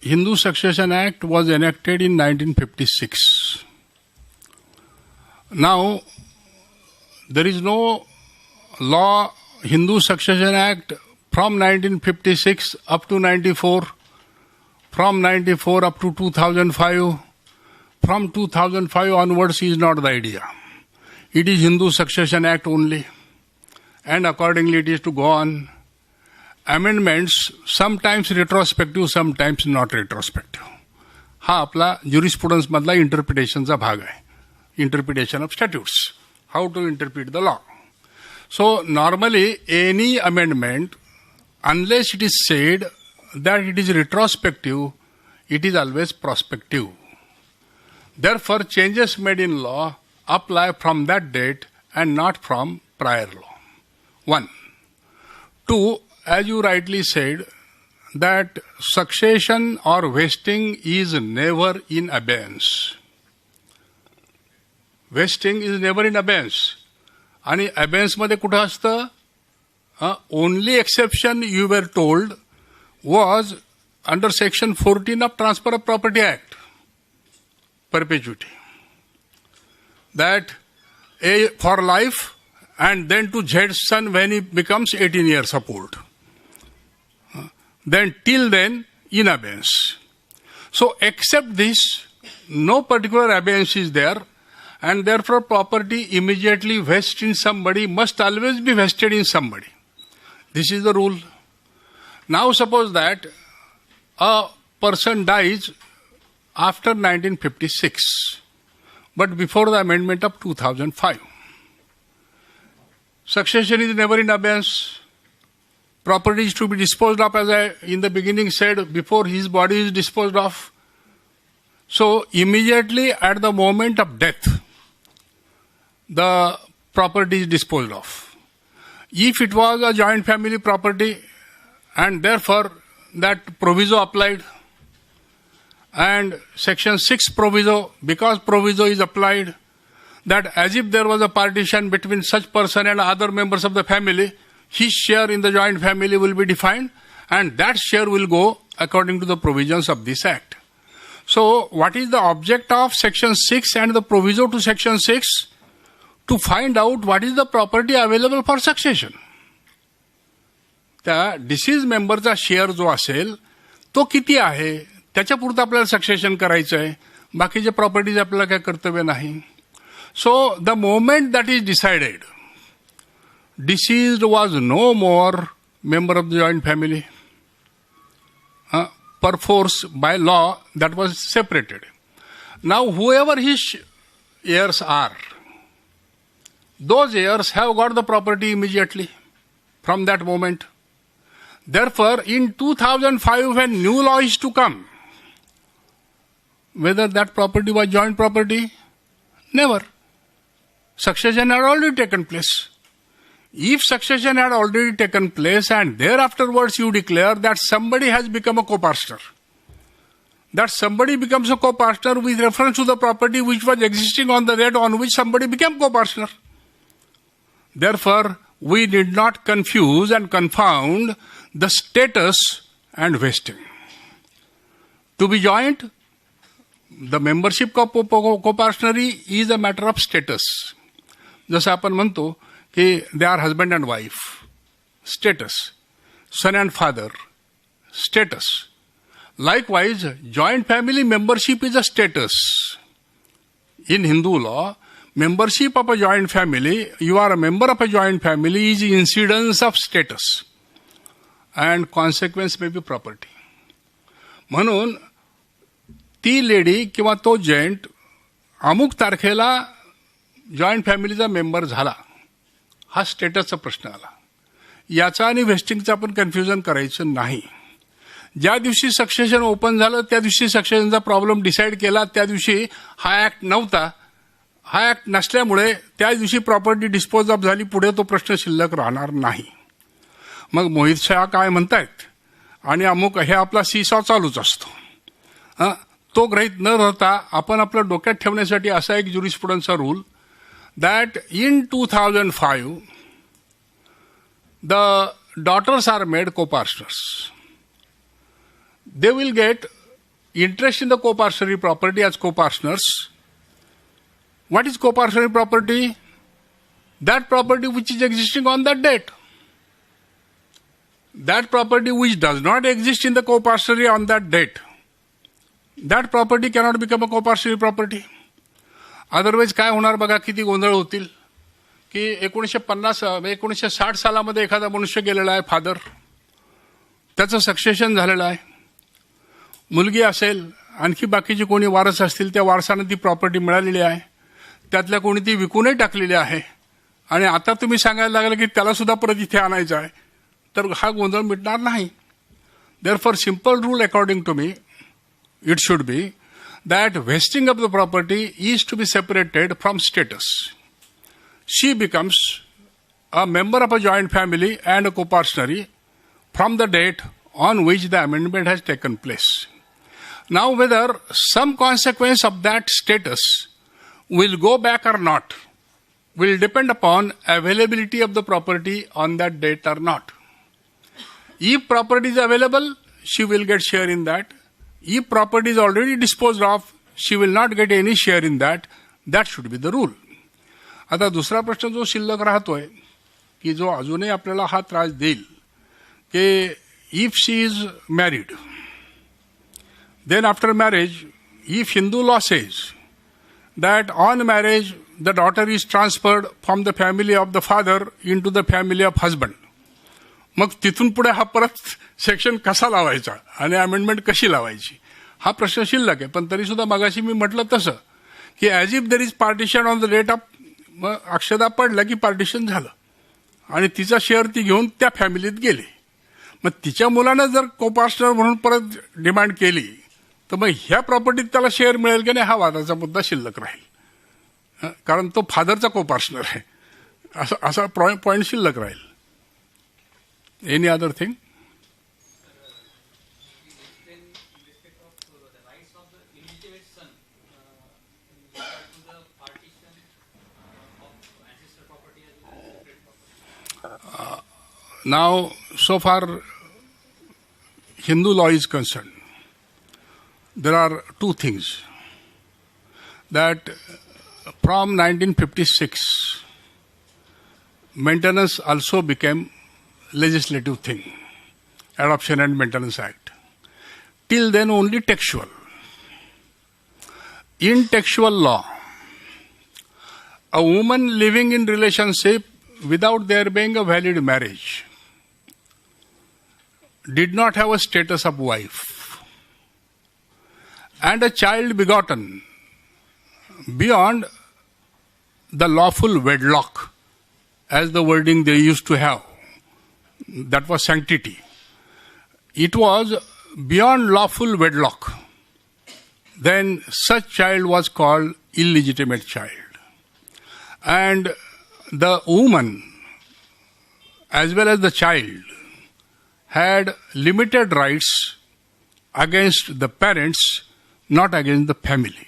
Hindu Succession Act was enacted in 1956. Now, there is no law, Hindu Succession Act from 1956 up to 94, from 94 up to 2005, from 2005 onwards is not the idea. It is Hindu Succession Act only, and accordingly it is to go on. Amendments, sometimes retrospective, sometimes not retrospective. हा आपला ज्युरिस्प्रुडन्स मधला इंटरप्रिटेशनचा भाग आहे. Interpretation of statutes, how to interpret the law. So normally any amendment, unless it is said that it is retrospective, it is always prospective. Therefore, changes made in law apply from that date and not from prior law. 1. 2. As you rightly said, that succession or vesting is never in abeyance. Vesting is never in abeyance. आणि abeyance मध्ये कुठं असतं? Only exception you were told was under section 14 of Transfer of Property Act, perpetuity. That for life and then to Z's son when he becomes 18 years of old. Then till then in abeyance. So except this, no particular abeyance is there, and therefore property immediately vests in somebody must always be vested in somebody. This is the rule. Now suppose that a person dies after 1956, but before the amendment of 2005. Succession is never in abeyance. Property is to be disposed of, as I in the beginning said, before his body is disposed of. So immediately at the moment of death, the property is disposed of. If it was a joint family property and therefore that proviso applied, and section 6 proviso, because proviso is applied, that as if there was a partition between such person and other members of the family, his share in the joint family will be defined, and that share will go according to the provisions of this act. So what is the object of section 6 and the proviso to section 6? To find out what is the property available for succession. त्या disease मेंबरचा share जो असेल तो किती आहे त्याच्यापुरतं आपल्याला succession करायचं आहे, बाकीचे प्रॉपर्टीज आपल्याला काय कर्तव्य नाही. So the moment that is decided deceased was no more member of the joint family. Perforce by law that was separated. Now whoever his heirs are, those heirs have got the property immediately from that moment. Therefore, in 2005 when new law is to come, whether that property was joint property, never. Succession had already taken place. If succession had already taken place and thereafterwards you declare that somebody has become a co-partner, that somebody becomes a co-partner with reference to the property which was existing on the date on which somebody became co-partner. Therefore, we did not confuse and confound the status and vesting. To be joint, the membership co-partnery is a matter of status. जसं आपण म्हणतो की they are husband and wife, status, son and father, status. Likewise, joint family membership is a status. In Hindu law, membership of a joint family, you are a member of a joint family, is incidence of status and consequence may be property. म्हणून ती lady किंवा तो gent अमुक तारखेला joint फॅमिलीचा member झाला, हा स्टेटसचा प्रश्न आला. याचा आणि वेस्टिंगचा आपण कन्फ्युजन करायचं नाही. ज्या दिवशी सक्सेशन ओपन झालं त्या दिवशी सक्सेशनचा प्रॉब्लेम डिसाईड केला, त्या दिवशी हा ऍक्ट नव्हता. हा ऍक्ट नसल्यामुळे त्या दिवशी प्रॉपर्टी डिस्पोज ऑफ झाली, पुढे तो प्रश्न शिल्लक राहणार नाही. मग मोहित शाह काय म्हणतायत आणि अमुक हे आपला सीसॉ चालूच असतो. तो गृहीत न राहता आपण आपल्या डोक्यात ठेवण्यासाठी असा एक ज्युरिस्प्रुडन्सचा rule that in 2005 the daughters are made co-partners. They will get interest in the co-partnership property as co-partners. What is co-partnership property? That property which is existing on that date. That property which does not exist in the co-partnership on that date, that property cannot become a co-partnership property. Otherwise काय होणार बघा, किती गोंधळ होतील की 1960 सालामध्ये एखादा मनुष्य गेलेला आहे, फादर, त्याचं सक्सेशन झालेलं आहे, मुलगी असेल, आणखी बाकीचे कोणी वारस असतील, त्या वारसानं ती प्रॉपर्टी मिळालेली आहे, त्यातल्या कोणी ती विकूनही टाकलेली आहे, आणि आता तुम्ही सांगायला लागलं की त्याला सुद्धा परत इथे आणायचं आहे, तर हा गोंधळ मिटणार नाही. Therefore simple rule according to me it should be that vesting of the property is to be separated from status. She becomes a member of a joint family and a co-partnery from the date on which the amendment has taken place. Now, whether some consequence of that status will go back or not will depend upon availability of the property on that date or not. If property is available, she will get share in that. If property is already disposed of, she will not get any share in that. That should be the rule. आता दुसरा प्रश्न जो शिल्लक राहतोय की जो अजूनही आपल्याला हा त्रास देईल की if she is married, then after marriage if Hindu law says that on marriage the daughter is transferred from the family of the father into the family of husband, मग तिथून पुढे हा परत सेक्शन कसा लावायचा आणि अमेंडमेंट कशी लावायची हा प्रश्न शिल्लक आहे. पण तरी सुद्धा मगाशी मी म्हटलं तसं की as if there is partition on the date of, मग अक्षदा पडला की पार्टिशन झालं आणि तिचा शेअर ती घेऊन त्या फॅमिलीत गेली. मग तिच्या मुलानं जर कोपार्टनर म्हणून परत डिमांड केली तर मग ह्या प्रॉपर्टीत त्याला शेअर मिळेल की नाही हा वादाचा मुद्दा शिल्लक राहील, कारण तो फादरचा कोपार्टनर आहे. असा पॉईंट शिल्लक राहील. Any other thing? Now, so far Hindu law is concerned, there are two things. That from 1956, maintenance also became legislative thing, Adoption and Maintenance Act. Till then only textual. In textual law, a woman living in relationship without there being a valid marriage did not have a status of wife, and a child begotten beyond the lawful wedlock, as the wording they used to have, that was sanctity. It was beyond lawful wedlock. Then such child was called illegitimate child. And the woman as well as the child had limited rights against the parents, not against the family.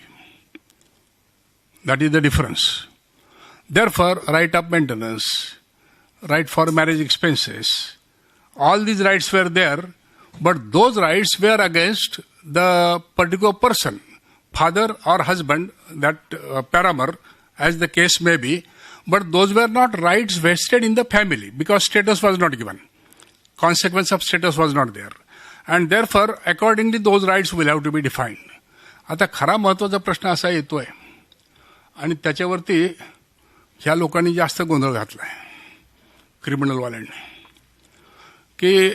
That is the difference. Therefore, right of maintenance, right for marriage expenses, all these rights were there, but those rights were against the particular person, father or husband, that paramour, as the case may be, but those were not rights vested in the family because status was not given. Consequence of status was not there. And therefore, accordingly, those rights will have to be defined. आता खरा महत्त्वाचा प्रश्न असा येतोय आणि त्याच्यावरती ह्या लोकांनी जास्त गोंधळ घातला आहे, क्रिमिनलवाल्यांनी, की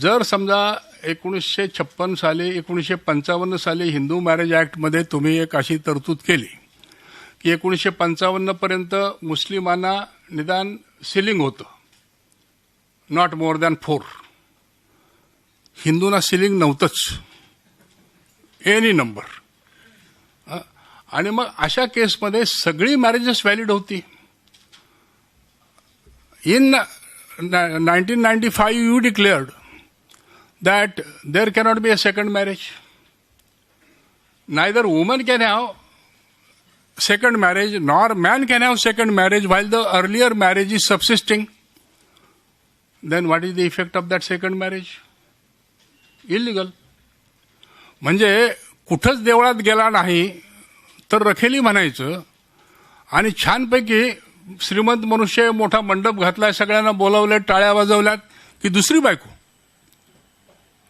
जर समजा 1956 साली 1955 साली हिंदू मॅरेज ॲक्टमध्ये तुम्ही एक अशी तरतूद केली की 1955 पर्यंत मुस्लिमांना निदान सिलिंग होतं, नॉट मोर दॅन 4. हिंदूंना सिलिंग नव्हतंच, एनी नंबर. आणि मग अशा केसमध्ये सगळी मॅरेजेस व्हॅलिड होती. इन 1995 you declared that there cannot be a second marriage. Neither woman can have second marriage nor man can have second marriage while the earlier marriage is subsisting. Then what is the effect of that second marriage? Illegal. म्हणजे कुठंच देवळात गेला नाही तर रखेली म्हणायचं आणि छानपैकी श्रीमंत मनुष्य मोठा मंडप घातलाय, सगळ्यांना बोलावलं, टाळ्या वाजवल्यात, की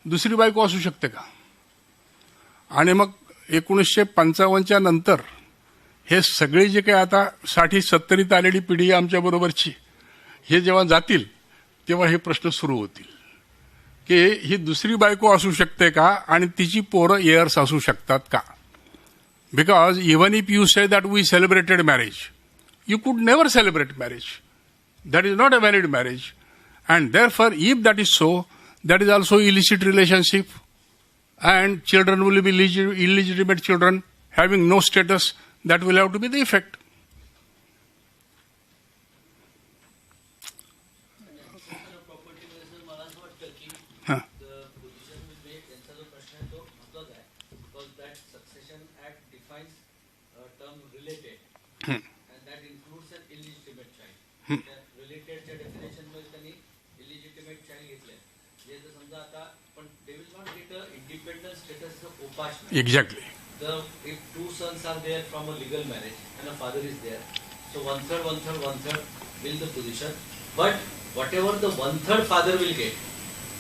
दुसरी बायको असू शकते का? आणि मग 1955च्या नंतर हे सगळे जे काही आता 60-70 आलेली पिढी आमच्या बरोबरची, हे जेव्हा जातील तेव्हा हे प्रश्न सुरू होतील की ही दुसरी बायको असू शकते का आणि तिची पोरं एअर्स असू शकतात का? Because even if you say that we celebrated marriage, you could never celebrate marriage. That is not a valid marriage. And therefore if that is so, that is also illicit relationship, and children will be illegitimate children having no status. That will have to be the effect. Exactly. If two sons are there from a legal marriage and a father is there, so one third will the position. But whatever the 1/3 father will get,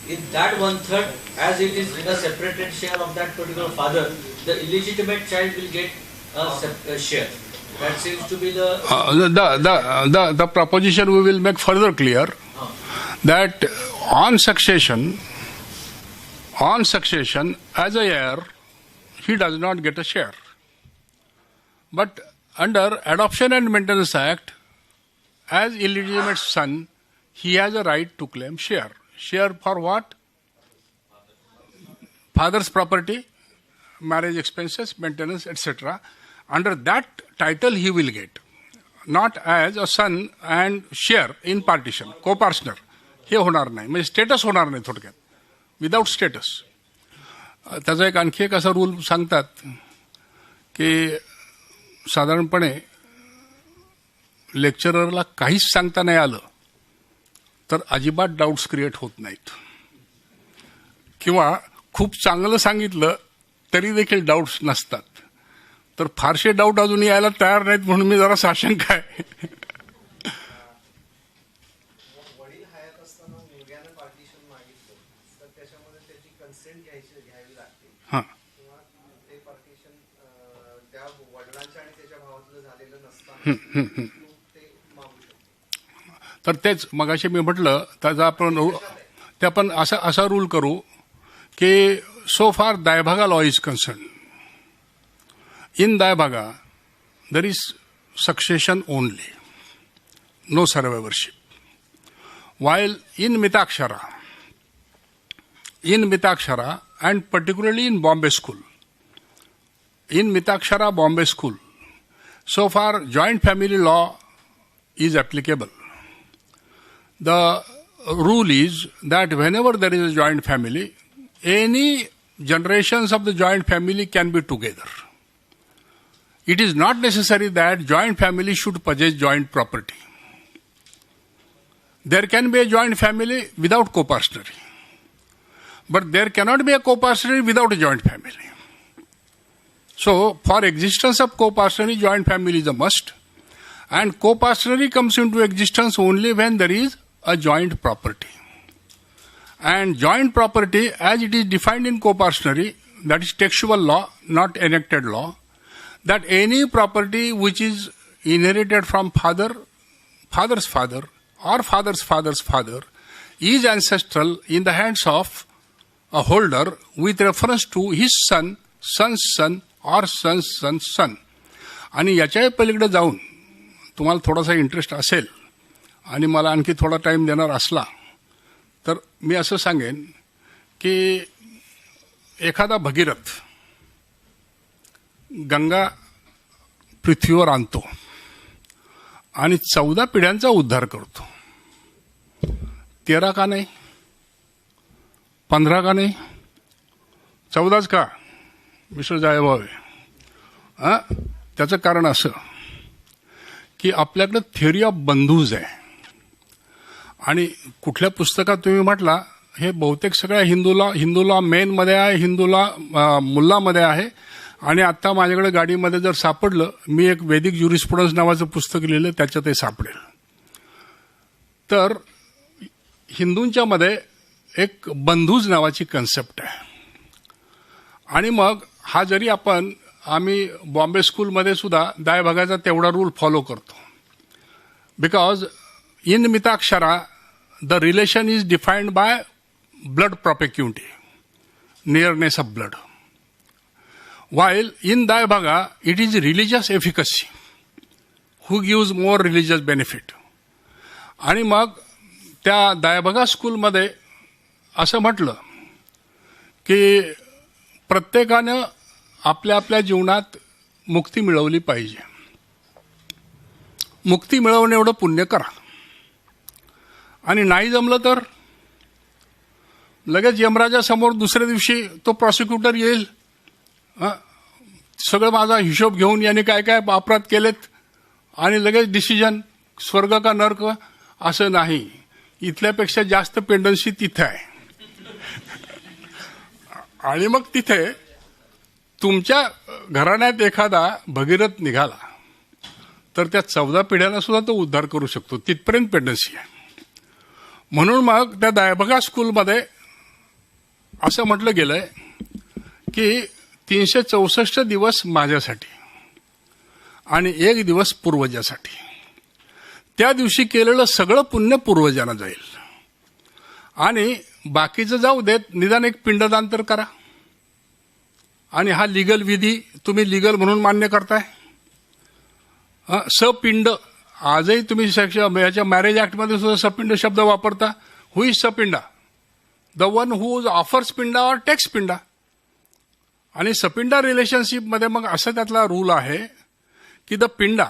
in that 1/3, as it is a separated share of that particular father, the illegitimate child will get a share. That seems to be the the proposition we will make further clear that on succession, as a heir, he does not get a share. But under Adoption and Maintenance Act, as illegitimate son, he has a right to claim share. Share for what? Father's property, marriage expenses, maintenance, etc. Under that title he will get. Not as a son and share in partition, co-partner. हे होणार नाही, म्हणजे status होणार नाही थोडक्यात, without status. त्याचा एक आणखी एक असा रूल सांगतात की साधारणपणे लेक्चररला काहीच सांगता नाही आलं तर अजिबात डाऊट्स क्रिएट होत नाहीत, किंवा खूप चांगलं सांगितलं तरी देखील डाऊट्स नसतात. तर फारसे डाऊट अजून यायला तयार नाहीत म्हणून मी जरा साशंक आहे. वडील हयात असताना मुलग्यानं पार्टिशन मागितलं तर त्याच्यामध्ये त्याची कन्सेंट घ्यावी लागते किंवा ते पार्टिशन त्या वडिलांच्या आणि त्याच्या भावातलं झालेलं नसताना ते मागू शकतो. तर तेच मगाशी मी म्हटलं त्याचा आपण असा रूल करू की so far Dayabhaga law is concern, in Daibhaga, there is succession only, no survivorship. While in Mitakshara, and particularly in Bombay School, in Mitakshara Bombay School, so far joint family law is applicable. The rule is that whenever there is a joint family, any generations of the joint family can be together. It is not necessary that joint family should possess joint property. There can be a joint family without co-partnership, but there cannot be a co-partnership without a joint family. So, for existence of co-partnership, joint family is a must, and co-partnership comes into existence only when there is a joint property. And joint property, as it is defined in co-partnership, that is textual law, not enacted law, that any property which is inherited from father's father or father's father's father is ancestral in the hands of a holder with reference to his son, son's son or son's son's son. आणि याच्याही पलीकडे जाऊन तुम्हाला थोडासा interest असेल आणि मला आणखी थोडा टाईम देणार असला तर मी असं सांगेन की एखादा भगीरथ गंगा पृथ्वीवर आणतो आणि 14 पिढ्यांचा उद्धार करतो. 13 का नाही, 15 का नाही, 14च का मिस्टर जायभावे? त्याचं कारण असं की आपल्याकडे थिअरी ऑफ बंधूज आहे, आणि कुठल्या पुस्तकात तुम्ही म्हटला हे बहुतेक सगळ्या हिंदू लॉ मेनमध्ये आहे, हिंदू लॉ मुल्लामध्ये आहे, आणि आता माझ्याकडे गाडीमध्ये जर सापडलं, मी एक वैदिक ज्युरिस्प्रुडन्स नावाचं पुस्तक लिहिलं त्याच्यात ते सापडेल. तर हिंदूंच्या मध्ये एक बंधूज नावाची कन्सेप्ट आहे. आणि मग हा जरी आम्ही बॉम्बे स्कूलमध्ये सुद्धा दायभागाचा तेवढा रूल फॉलो करतो, because in Mitakshara the relation is defined by blood propinquity, nearness of blood. While in Daibhaga, it is religious efficacy who gives more religious benefit. आणि मग त्या दायभागा स्कूलमध्ये असं म्हटलं की प्रत्येकानं आपल्या आपल्या जीवनात मुक्ती मिळवली पाहिजे. मुक्ती मिळवणे एवढं पुण्य करा, आणि नाही जमलं तर लगेच यमराजासमोर दुसऱ्या दिवशी तो प्रॉसिक्युटर येईल, सगळं माझा हिशोब घेऊन याने काय काय अपराध केलेत, आणि लगेच डिसिजन स्वर्ग का नर्क. असं नाही, इथल्यापेक्षा जास्त पेंडन्सी तिथे आहे. आणि मग तिथे तुमच्या घराण्यात एखादा भगीरथ निघाला तर त्या 14 पिढ्यांना सुद्धा तो उद्धार करू शकतो, तिथपर्यंत पेंडन्सी आहे. म्हणून मग त्या दायभागा स्कूलमध्ये असं म्हटलं गेलंय की 364 दिवस माझ्यासाठी आणि 1 दिवस पूर्वजासाठी. त्या दिवशी केलेलं सगळं पुण्य पूर्वजांना जाईल आणि बाकीचं जाऊ देत, निदान एक पिंडदान तर करा. आणि हा लीगल विधी तुम्ही लीगल म्हणून मान्य करताय. सपिंड आजही तुम्ही याच्या मॅरेज ऍक्टमध्ये सुद्धा सपिंड शब्द वापरता. Who is सपिंडा? The one who offers पिंडा और टेक्स पिंडा. आणि सपिंडा रिलेशनशिपमध्ये मग असं त्यातला रूल आहे की द पिंडा,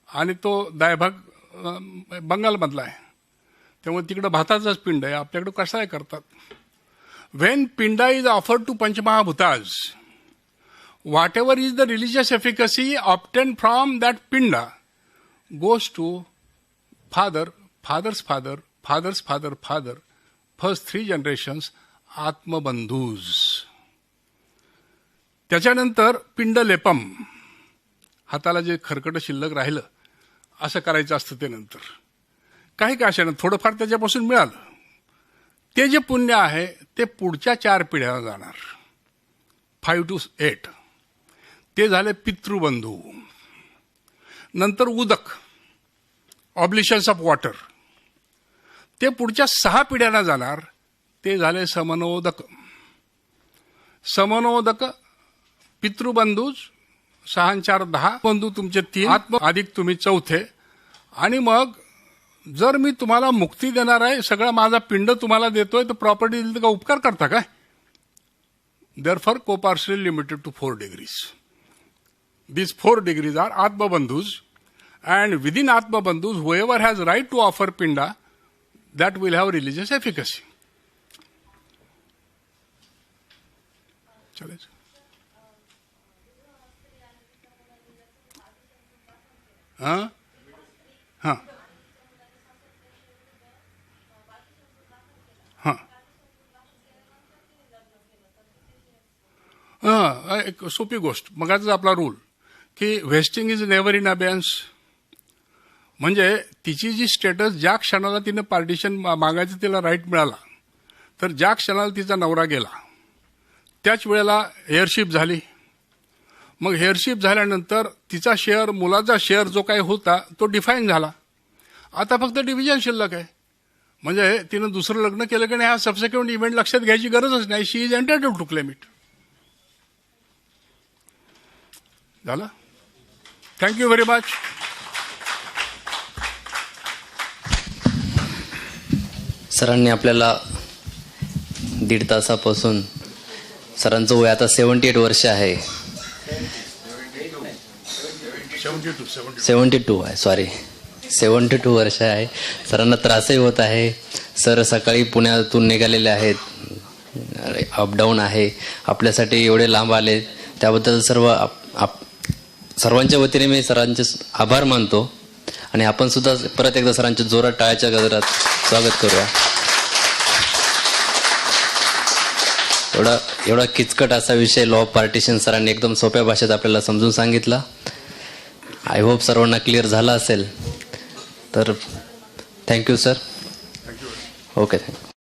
आणि तो दायभाग बंगालमधला आहे, त्यामुळे तिकडं भाताचाच पिंड आहे. आपल्याकडे कसं आहे करतात. When pinda is offered to पंचमहाभूताज, whatever is the religious efficacy obtained from that pinda goes to father, father's father, father's father, father, first 3 generations, आत्मबंधूज. त्याच्यानंतर पिंडलेपम, हाताला जे खरकट शिल्लक राहिलं असं करायचं असतं. ते नंतर काही का अशानं थोडंफार त्याच्यापासून मिळालं, ते जे पुण्य आहे ते पुढच्या 4 पिढ्यांना जाणार. 5 to 8 ते झाले पितृबंधू. नंतर उदक, ऑब्लिशन्स ऑफ वॉटर, ते पुढच्या 6 पिढ्यांना जाणार. ते झाले समनोदक. समनोदक पितृबंधूज 6 आणि 4 10, बंधू तुमचे 3, आत्म अधिक तुम्ही 4. आणि मग जर मी तुम्हाला मुक्ती देणार आहे, सगळा माझा पिंड तुम्हाला देतोय, तर प्रॉपर्टी दिली तर का उपकार करता काय? Therefore, co-partial limited to 4 degrees. These 4 degrees are Atmabandhus, and within Atmabandhus, whoever has right to offer pinda, that will have religious efficacy. चलेच. हां हां हां एक सोपी गोष्ट. मगाचाच आपला रूल की व्हेस्टिंग इज नेव्हर इन अबेन्स. म्हणजे तिची जी स्टेटस ज्या क्षणाला तिने पार्टिशन मागायचं तिला राईट मिळाला, तर ज्या क्षणाला तिचा नवरा गेला त्याच वेळेला हेअरशिप झाली. मग हेअरशिप झाल्यानंतर तिचा शेअर, मुलाचा शेअर जो काही होता तो डिफाईन झाला. आता फक्त डिव्हिजन शिल्लक आहे. म्हणजे तिनं दुसरं लग्न केलं की नाही हा सबसिक्वेंट इव्हेंट लक्षात घ्यायची गरजच नाही. She is entitled to claim it. झालं. Thank you very much. सरांनी आपल्याला 1.5 तासापासून, सरांचं वय आता 78 वर्ष आहे. 72 आहे, सॉरी 72 वर्ष आहे. सरांना त्रासही होत आहे. सर सकाळी पुण्यातून निघालेले आहेत, अपडाऊन आहे, आपल्यासाठी एवढे लांब आले, त्याबद्दल सर्वांच्या वतीने मी सरांचे आभार मानतो. आणि आपण सुद्धा परत एकदा सरांच्या जोरात टाळ्याच्या गजरात स्वागत करूया. एवढा किचकट असा विषय लॉ ऑफ पार्टिशन सरांनी एकदम सोप्या भाषेत आपल्याला समजून सांगितला. आय होप सर्वांना क्लिअर झाला असेल. तर थँक्यू सर. Okay, thank you.